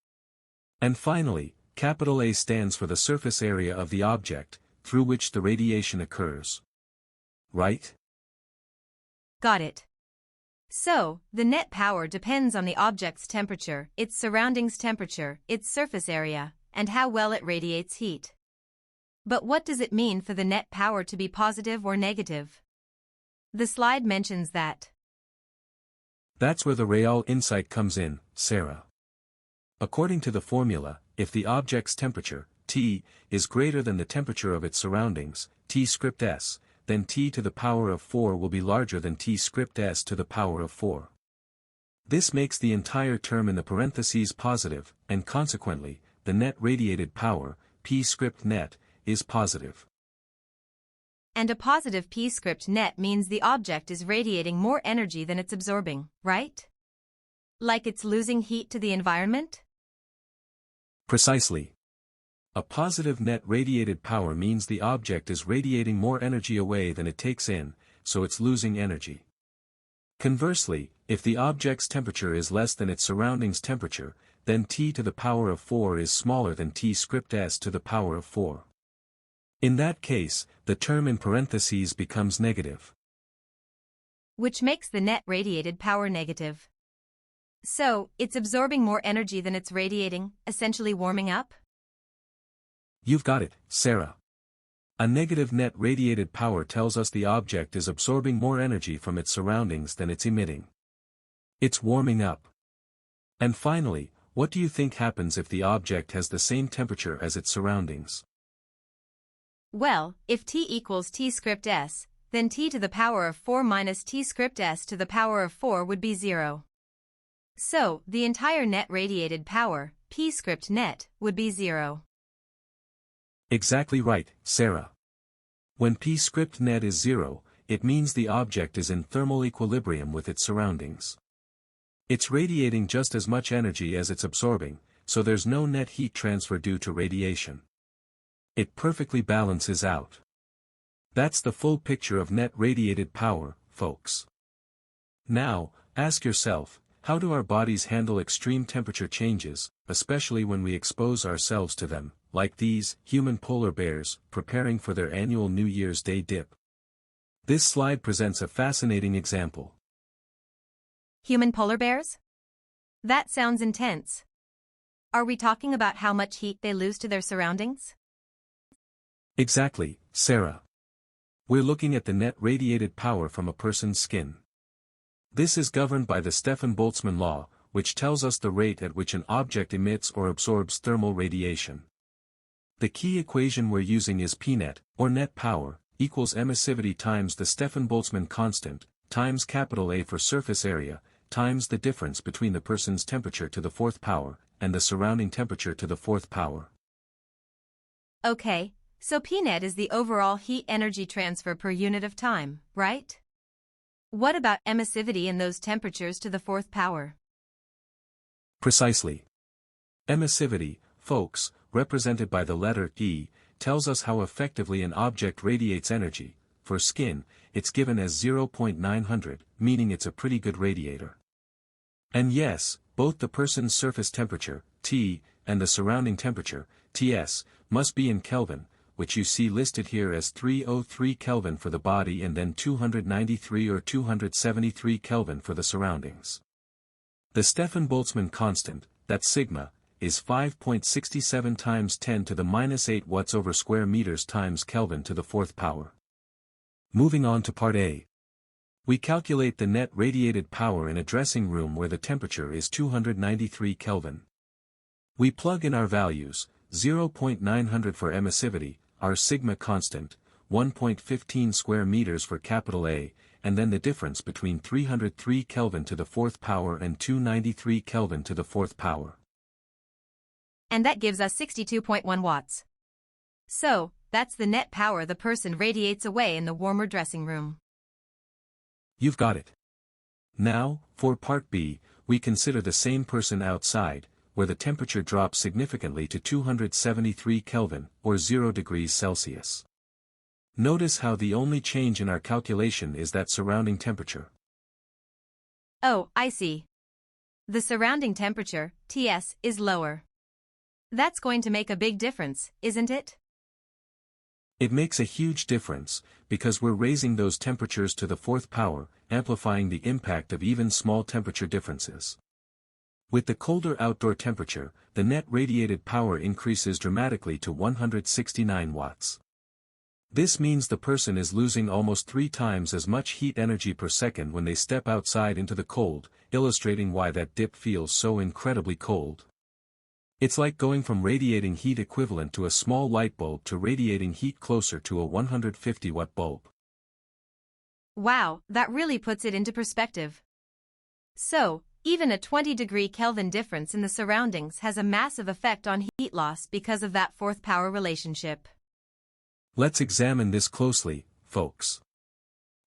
And finally, capital A stands for the surface area of the object, through which the radiation occurs. Right? Got it. So, the net power depends on the object's temperature, its surroundings temperature, its surface area, and how well it radiates heat. But what does it mean for the net power to be positive or negative? The slide mentions that. That's where the real insight comes in, Sarah. According to the formula, if the object's temperature, T, is greater than the temperature of its surroundings, T script S, then T to the power of 4 will be larger than T script S to the power of 4. This makes the entire term in the parentheses positive, and consequently, the net radiated power, P script net, is positive. And a positive P script net means the object is radiating more energy than it's absorbing, right? Like it's losing heat to the environment? Precisely. A positive net radiated power means the object is radiating more energy away than it takes in, so it's losing energy. Conversely, if the object's temperature is less than its surroundings temperature, then T to the power of 4 is smaller than T script S to the power of 4. In that case, the term in parentheses becomes negative. Which makes the net radiated power negative. So, it's absorbing more energy than it's radiating, essentially warming up? You've got it, Sarah. A negative net radiated power tells us the object is absorbing more energy from its surroundings than it's emitting. It's warming up. And finally, what do you think happens if the object has the same temperature as its surroundings? Well, if T equals T script S, then T to the power of 4 minus T script S to the power of 4 would be 0. So, the entire net radiated power, P script net, would be 0. Exactly right, Sarah. When P script net is 0, it means the object is in thermal equilibrium with its surroundings. It's radiating just as much energy as it's absorbing, so there's no net heat transfer due to radiation. It perfectly balances out. That's the full picture of net radiated power, folks. Now, ask yourself, how do our bodies handle extreme temperature changes, especially when we expose ourselves to them, like these human polar bears, preparing for their annual New Year's Day dip? This slide presents a fascinating example. Human polar bears? That sounds intense. Are we talking about how much heat they lose to their surroundings? Exactly, Sarah. We're looking at the net radiated power from a person's skin. This is governed by the Stefan-Boltzmann law, which tells us the rate at which an object emits or absorbs thermal radiation. The key equation we're using is Pnet, or net power, equals emissivity times the Stefan-Boltzmann constant, times capital A for surface area, times the difference between the person's temperature to the fourth power, and the surrounding temperature to the fourth power. Okay, so Pnet is the overall heat energy transfer per unit of time, right? What about emissivity in those temperatures to the fourth power? Precisely. Emissivity, folks, represented by the letter E, tells us how effectively an object radiates energy. For skin, it's given as 0.900, meaning it's a pretty good radiator. And yes, both the person's surface temperature, T, and the surrounding temperature, Ts, must be in Kelvin, which you see listed here as 303 Kelvin for the body and then 293 or 273 Kelvin for the surroundings. The Stefan-Boltzmann constant, that's sigma, is 5.67 times 10 to the minus 8 watts over square meters times Kelvin to the fourth power. Moving on to part A. We calculate the net radiated power in a dressing room where the temperature is 293 Kelvin. We plug in our values, 0.900 for emissivity, our sigma constant, 1.15 square meters for capital A, and then the difference between 303 Kelvin to the fourth power and 293 Kelvin to the fourth power. And that gives us 62.1 watts. So, that's the net power the person radiates away in the warmer dressing room. You've got it. Now, for part B, we consider the same person outside, where the temperature drops significantly to 273 Kelvin, or 0 degrees Celsius. Notice how the only change in our calculation is that surrounding temperature. Oh, I see. The surrounding temperature, Ts, is lower. That's going to make a big difference, isn't it? It makes a huge difference, because we're raising those temperatures to the fourth power, amplifying the impact of even small temperature differences. With the colder outdoor temperature, the net radiated power increases dramatically to 169 watts. This means the person is losing almost 3 times as much heat energy per second when they step outside into the cold, illustrating why that dip feels so incredibly cold. It's like going from radiating heat equivalent to a small light bulb to radiating heat closer to a 150-watt bulb. Wow, that really puts it into perspective. So, even a 20-degree Kelvin difference in the surroundings has a massive effect on heat loss because of that fourth power relationship. Let's examine this closely, folks.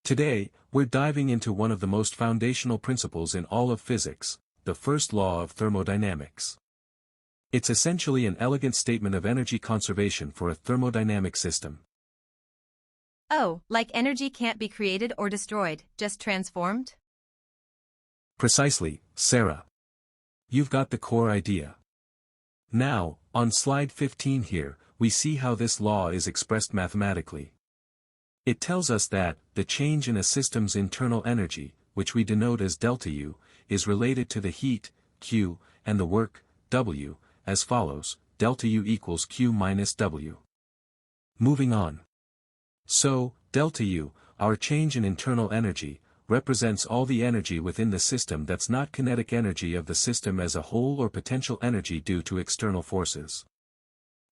Today, we're diving into one of the most foundational principles in all of physics, the first law of thermodynamics. It's essentially an elegant statement of energy conservation for a thermodynamic system. Oh, like energy can't be created or destroyed, just transformed? Precisely, Sarah. You've got the core idea. Now, on slide 15 here, we see how this law is expressed mathematically. It tells us that the change in a system's internal energy, which we denote as delta U, is related to the heat, Q, and the work, W, as follows, delta U equals Q minus W. Moving on. So, delta U, our change in internal energy, represents all the energy within the system that's not kinetic energy of the system as a whole or potential energy due to external forces.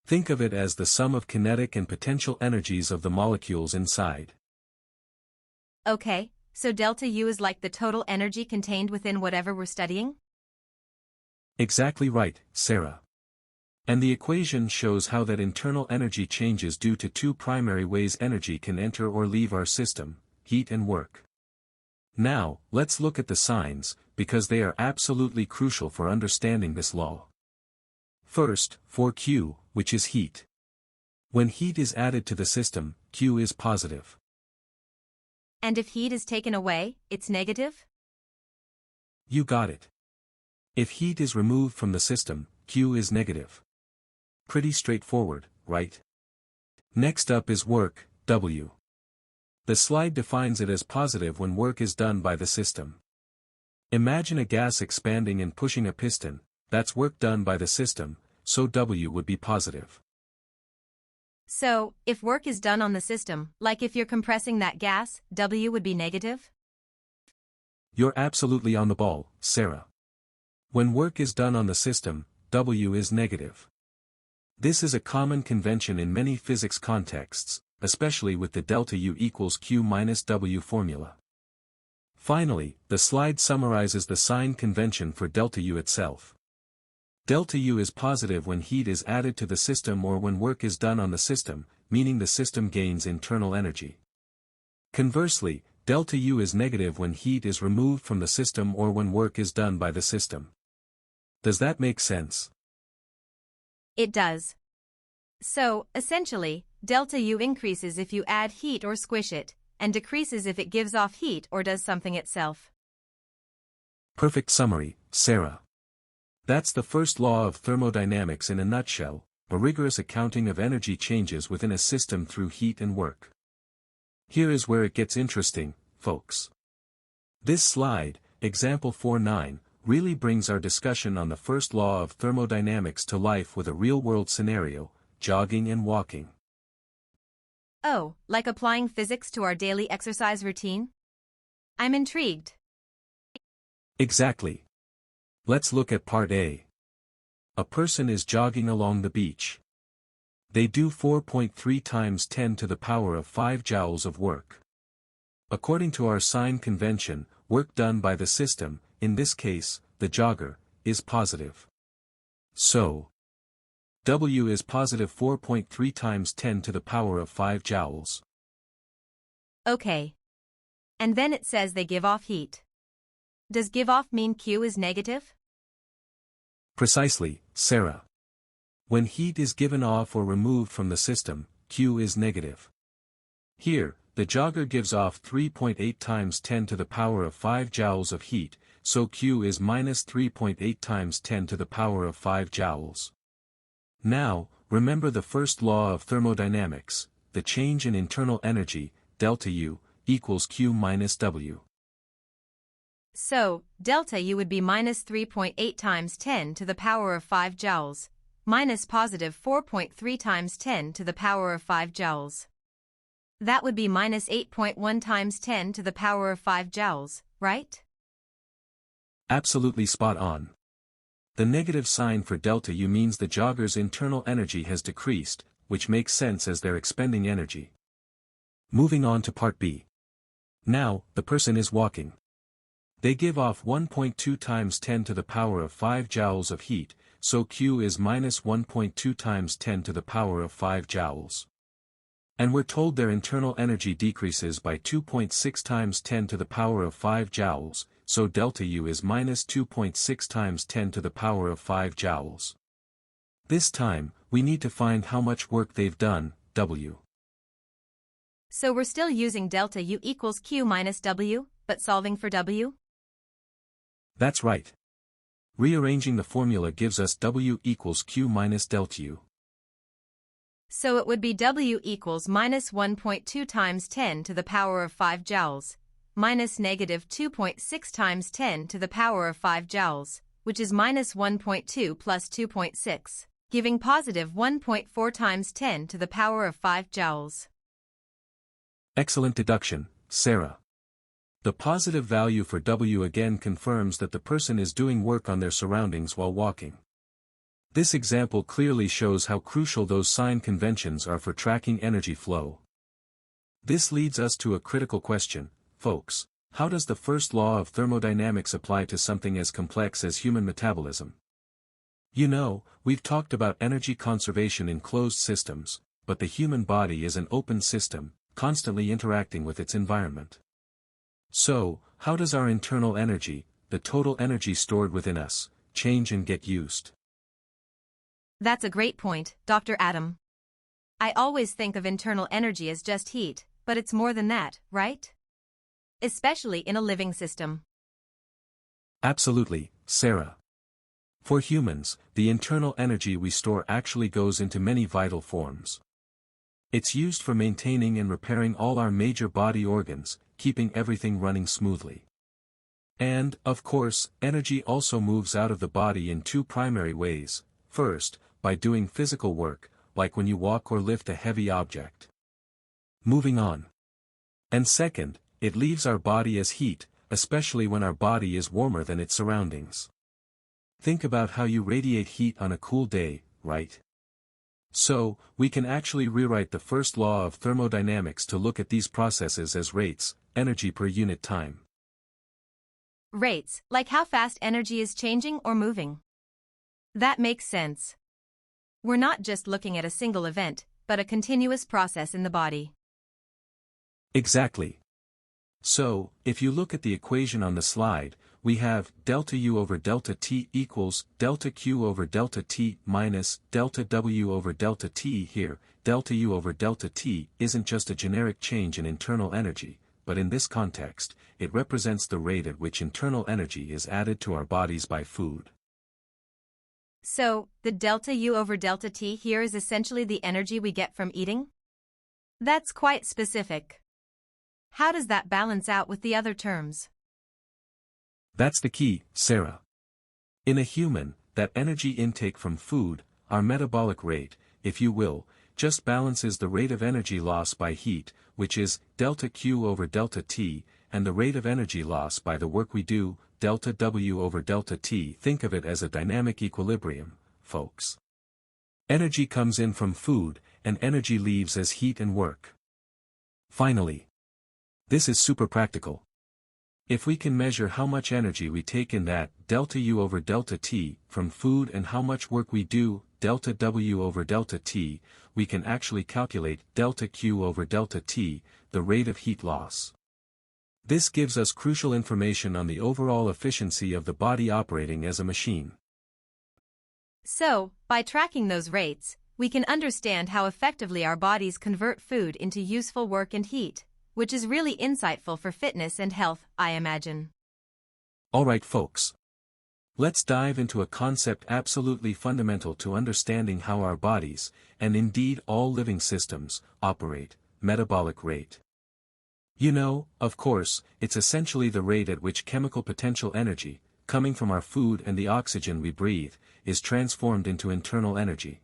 Think of it as the sum of kinetic and potential energies of the molecules inside. Okay, so delta U is like the total energy contained within whatever we're studying? Exactly right, Sarah. And the equation shows how that internal energy changes due to 2 primary ways energy can enter or leave our system, heat and work. Now, let's look at the signs, because they are absolutely crucial for understanding this law. First, for Q, which is heat. When heat is added to the system, Q is positive. And if heat is taken away, it's negative? You got it. If heat is removed from the system, Q is negative. Pretty straightforward, right? Next up is work, W. The slide defines it as positive when work is done by the system. Imagine a gas expanding and pushing a piston, that's work done by the system, so W would be positive. So, if work is done on the system, like if you're compressing that gas, W would be negative? You're absolutely on the ball, Sarah. When work is done on the system, W is negative. This is a common convention in many physics contexts, especially with the delta U equals Q minus W formula. Finally, the slide summarizes the sign convention for delta U itself. Delta U is positive when heat is added to the system or when work is done on the system, meaning the system gains internal energy. Conversely, delta U is negative when heat is removed from the system or when work is done by the system. Does that make sense? It does. So, essentially, delta U increases if you add heat or squish it, and decreases if it gives off heat or does something itself. Perfect summary, Sarah. That's the first law of thermodynamics in a nutshell, a rigorous accounting of energy changes within a system through heat and work. Here is where it gets interesting, folks. This slide, example 4.9, really brings our discussion on the first law of thermodynamics to life with a real-world scenario, jogging and walking. Oh, like applying physics to our daily exercise routine? I'm intrigued. Exactly. Let's look at part A. A person is jogging along the beach. They do 4.3 times 10 to the power of 5 joules of work. According to our sign convention, work done by the system, in this case, the jogger, is positive. So, W is positive 4.3 times 10 to the power of 5 joules. Okay. And then it says they give off heat. Does give off mean Q is negative? Precisely, Sarah. When heat is given off or removed from the system, Q is negative. Here, the jogger gives off 3.8 times 10 to the power of 5 joules of heat, so Q is minus 3.8 times 10 to the power of 5 joules. Now, remember the first law of thermodynamics, the change in internal energy, delta U, equals Q minus W. So, delta U would be minus 3.8 times 10 to the power of 5 joules, minus positive 4.3 times 10 to the power of 5 joules. That would be minus 8.1 times 10 to the power of 5 joules, right? Absolutely spot on. The negative sign for delta U means the jogger's internal energy has decreased, which makes sense as they're expending energy. Moving on to part B. Now, the person is walking. They give off 1.2 times 10 to the power of 5 joules of heat, so Q is minus 1.2 times 10 to the power of 5 joules. And we're told their internal energy decreases by 2.6 times 10 to the power of 5 joules, so delta U is minus 2.6 times 10 to the power of 5 joules. This time, we need to find how much work they've done, W. So we're still using delta U equals Q minus W, but solving for W? That's right. Rearranging the formula gives us W equals Q minus delta U. So it would be W equals minus 1.2 times 10 to the power of 5 joules, minus negative 2.6 times 10 to the power of 5 joules, which is minus 1.2 plus 2.6, giving positive 1.4 times 10 to the power of 5 joules. Excellent deduction, Sarah. The positive value for W again confirms that the person is doing work on their surroundings while walking. This example clearly shows how crucial those sign conventions are for tracking energy flow. This leads us to a critical question, folks. How does the first law of thermodynamics apply to something as complex as human metabolism? You know, we've talked about energy conservation in closed systems, but the human body is an open system, constantly interacting with its environment. So, how does our internal energy, the total energy stored within us, change and get used? That's a great point, Dr. Adam. I always think of internal energy as just heat, but it's more than that, right? Especially in a living system. Absolutely, Sarah. For humans, the internal energy we store actually goes into many vital forms. It's used for maintaining and repairing all our major body organs, keeping everything running smoothly. And, of course, energy also moves out of the body in two primary ways. First, by doing physical work, like when you walk or lift a heavy object. Moving on. And second, it leaves our body as heat, especially when our body is warmer than its surroundings. Think about how you radiate heat on a cool day, right? So, we can actually rewrite the first law of thermodynamics to look at these processes as rates, energy per unit time. Rates, like how fast energy is changing or moving. That makes sense. We're not just looking at a single event, but a continuous process in the body. Exactly. So, if you look at the equation on the slide, we have delta U over delta T equals delta Q over delta T minus delta W over delta T here. Delta U over delta T isn't just a generic change in internal energy, but in this context, it represents the rate at which internal energy is added to our bodies by food. So, the delta U over delta T here is essentially the energy we get from eating? That's quite specific. How does that balance out with the other terms? That's the key, Sarah. In a human, that energy intake from food, our metabolic rate, if you will, just balances the rate of energy loss by heat, which is delta Q over delta T, and the rate of energy loss by the work we do, delta W over delta T. Think of it as a dynamic equilibrium, folks. Energy comes in from food, and energy leaves as heat and work. Finally, this is super practical. If we can measure how much energy we take in that delta U over delta T from food and how much work we do, delta W over delta T, we can actually calculate delta Q over delta T, the rate of heat loss. This gives us crucial information on the overall efficiency of the body operating as a machine. So, by tracking those rates, we can understand how effectively our bodies convert food into useful work and heat, which is really insightful for fitness and health, I imagine. Alright folks. Let's dive into a concept absolutely fundamental to understanding how our bodies, and indeed all living systems, operate: metabolic rate. You know, of course, it's essentially the rate at which chemical potential energy, coming from our food and the oxygen we breathe, is transformed into internal energy.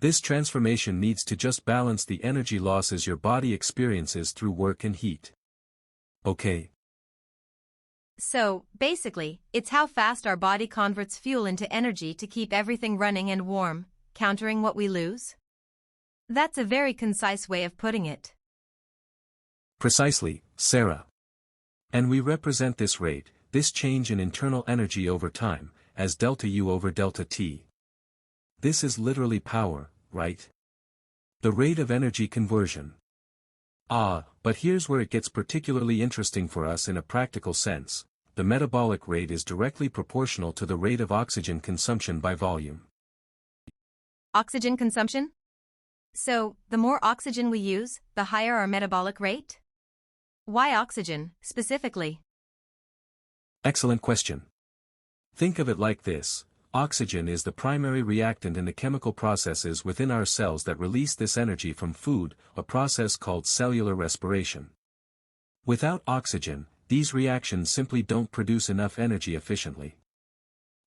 This transformation needs to just balance the energy losses your body experiences through work and heat. Okay. So, basically, it's how fast our body converts fuel into energy to keep everything running and warm, countering what we lose? That's a very concise way of putting it. Precisely, Sarah. And we represent this rate, this change in internal energy over time, as delta U over delta T. This is literally power, right? The rate of energy conversion. But here's where it gets particularly interesting for us in a practical sense. The metabolic rate is directly proportional to the rate of oxygen consumption by volume. Oxygen consumption? So, the more oxygen we use, the higher our metabolic rate? Why oxygen, specifically? Excellent question. Think of it like this. Oxygen is the primary reactant in the chemical processes within our cells that release this energy from food, a process called cellular respiration. Without oxygen, these reactions simply don't produce enough energy efficiently.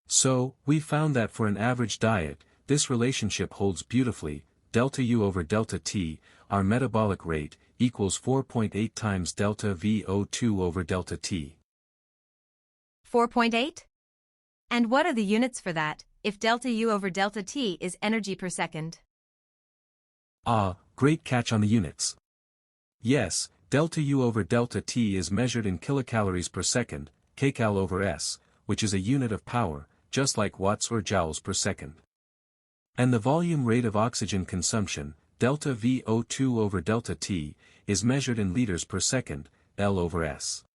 So, we found that for an average diet, this relationship holds beautifully. Delta U over delta T, our metabolic rate, equals 4.8 times delta VO2 over delta T. 4.8? And what are the units for that, if delta U over delta T is energy per second? Great catch on the units. Yes, delta U over delta T is measured in kilocalories per second, kcal over s, which is a unit of power, just like watts or joules per second. And the volume rate of oxygen consumption, delta VO2 over delta T, is measured in liters per second, L over S.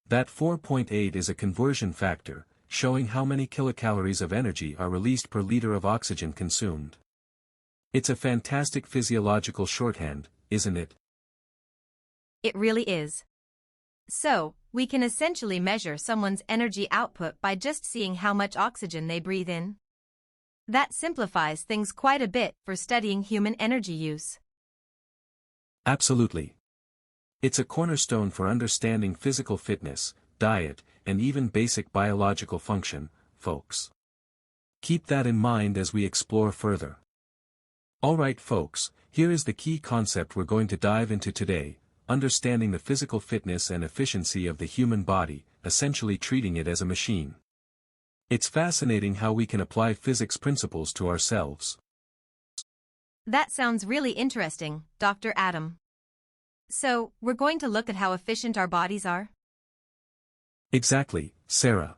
That 4.8 is a conversion factor, showing how many kilocalories of energy are released per liter of oxygen consumed. It's a fantastic physiological shorthand, isn't it? It really is. So, we can essentially measure someone's energy output by just seeing how much oxygen they breathe in. That simplifies things quite a bit for studying human energy use. Absolutely. It's a cornerstone for understanding physical fitness, diet, and even basic biological function, folks. Keep that in mind as we explore further. Alright folks, here is the key concept we're going to dive into today: understanding the physical fitness and efficiency of the human body, essentially treating it as a machine. It's fascinating how we can apply physics principles to ourselves. That sounds really interesting, Dr. Adam. So, we're going to look at how efficient our bodies are? Exactly, Sarah.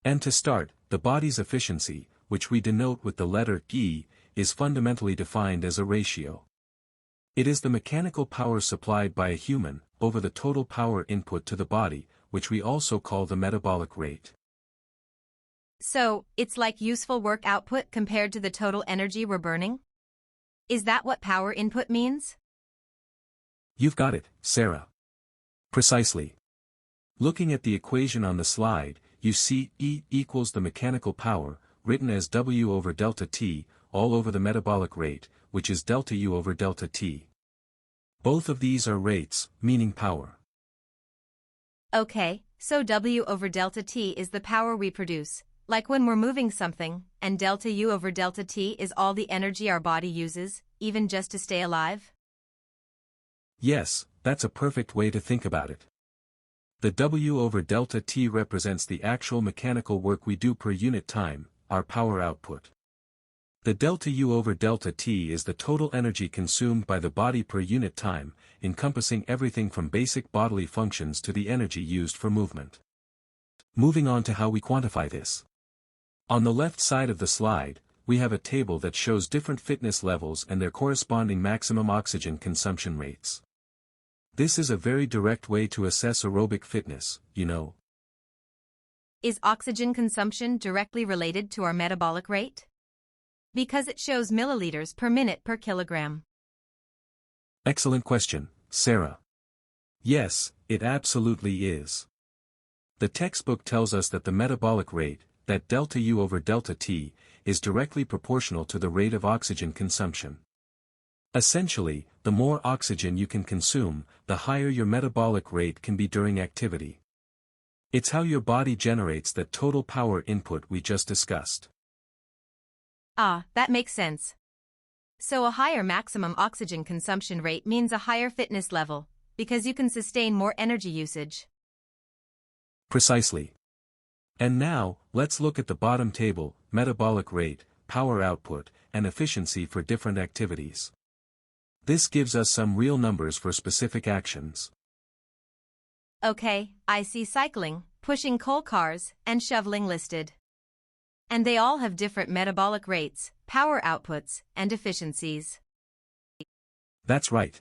And to start, the body's efficiency, which we denote with the letter E, is fundamentally defined as a ratio. It is the mechanical power supplied by a human, over the total power input to the body, which we also call the metabolic rate. So, it's like useful work output compared to the total energy we're burning? Is that what power input means? You've got it, Sarah. Precisely. Looking at the equation on the slide, you see E equals the mechanical power, written as W over delta T, all over the metabolic rate, which is delta U over delta T. Both of these are rates, meaning power. Okay, so W over delta T is the power we produce, like when we're moving something, and delta U over delta T is all the energy our body uses, even just to stay alive? Yes, that's a perfect way to think about it. The W over delta T represents the actual mechanical work we do per unit time, our power output. The delta U over delta T is the total energy consumed by the body per unit time, encompassing everything from basic bodily functions to the energy used for movement. Moving on to how we quantify this. On the left side of the slide, we have a table that shows different fitness levels and their corresponding maximum oxygen consumption rates. This is a very direct way to assess aerobic fitness, you know. Is oxygen consumption directly related to our metabolic rate? Because it shows milliliters per minute per kilogram. Excellent question, Sarah. Yes, it absolutely is. The textbook tells us that the metabolic rate, that delta U over delta T, is directly proportional to the rate of oxygen consumption. Essentially, the more oxygen you can consume, the higher your metabolic rate can be during activity. It's how your body generates that total power input we just discussed. Ah, that makes sense. So a higher maximum oxygen consumption rate means a higher fitness level, because you can sustain more energy usage. Precisely. And now, let's look at the bottom table, metabolic rate, power output, and efficiency for different activities. This gives us some real numbers for specific actions. Okay, I see cycling, pushing coal cars, and shoveling listed. And they all have different metabolic rates, power outputs, and efficiencies. That's right.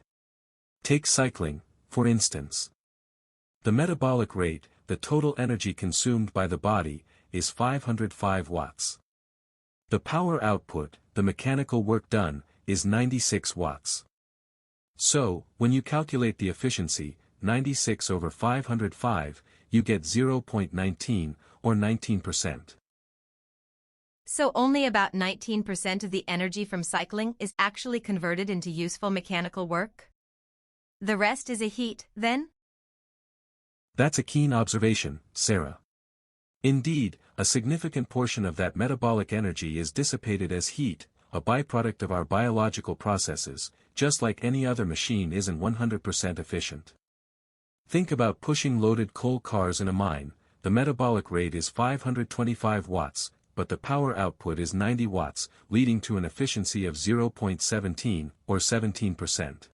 Take cycling, for instance. The metabolic rate, the total energy consumed by the body, is 505 watts. The power output, the mechanical work done, is 96 watts. So, when you calculate the efficiency, 96 over 505, you get 0.19, or 19%. So only about 19% of the energy from cycling is actually converted into useful mechanical work? The rest is a heat, then? That's a keen observation, Sarah. Indeed, a significant portion of that metabolic energy is dissipated as heat, a byproduct of our biological processes, just like any other machine isn't 100% efficient. Think about pushing loaded coal cars in a mine. The metabolic rate is 525 watts, but the power output is 90 watts, leading to an efficiency of 0.17, or 17%.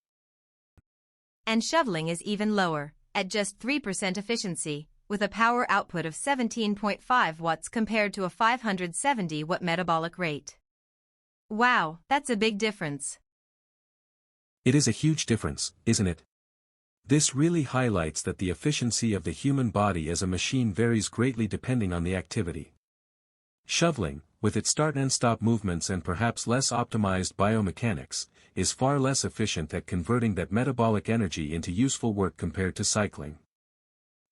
And shoveling is even lower, at just 3% efficiency, with a power output of 17.5 watts compared to a 570 watt metabolic rate. Wow, that's a big difference. It is a huge difference, isn't it? This really highlights that the efficiency of the human body as a machine varies greatly depending on the activity. Shoveling, with its start and stop movements and perhaps less optimized biomechanics, is far less efficient at converting that metabolic energy into useful work compared to cycling.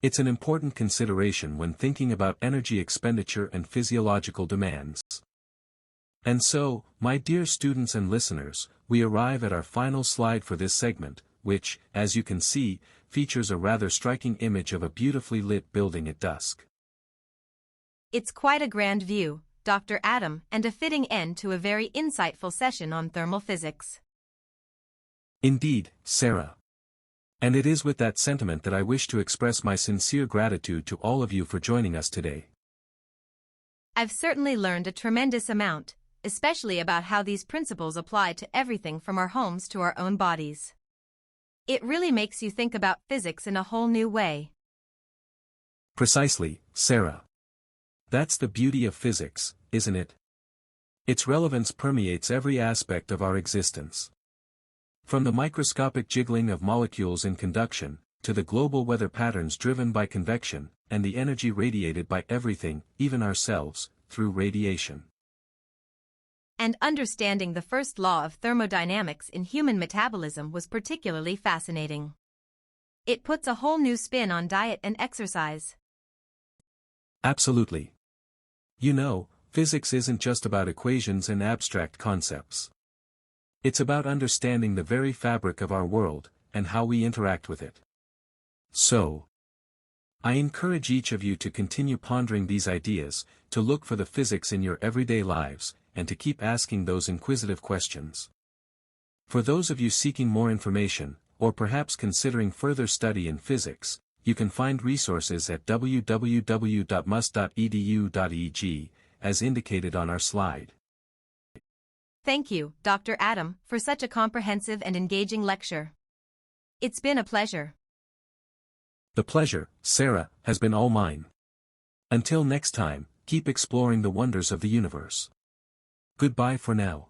It's an important consideration when thinking about energy expenditure and physiological demands. And so, my dear students and listeners, we arrive at our final slide for this segment, which, as you can see, features a rather striking image of a beautifully lit building at dusk. It's quite a grand view, Dr. Adam, and a fitting end to a very insightful session on thermal physics. Indeed, Sarah. And it is with that sentiment that I wish to express my sincere gratitude to all of you for joining us today. I've certainly learned a tremendous amount, especially about how these principles apply to everything from our homes to our own bodies. It really makes you think about physics in a whole new way. Precisely, Sarah. That's the beauty of physics, isn't it? Its relevance permeates every aspect of our existence. From the microscopic jiggling of molecules in conduction, to the global weather patterns driven by convection, and the energy radiated by everything, even ourselves, through radiation. And understanding the first law of thermodynamics in human metabolism was particularly fascinating. It puts a whole new spin on diet and exercise. Absolutely. You know, physics isn't just about equations and abstract concepts. It's about understanding the very fabric of our world, and how we interact with it. So, I encourage each of you to continue pondering these ideas, to look for the physics in your everyday lives, and to keep asking those inquisitive questions. For those of you seeking more information, or perhaps considering further study in physics, you can find resources at www.mus.edu.eg, as indicated on our slide. Thank you, Dr. Adam, for such a comprehensive and engaging lecture. It's been a pleasure. The pleasure, Sarah, has been all mine. Until next time, keep exploring the wonders of the universe. Goodbye for now.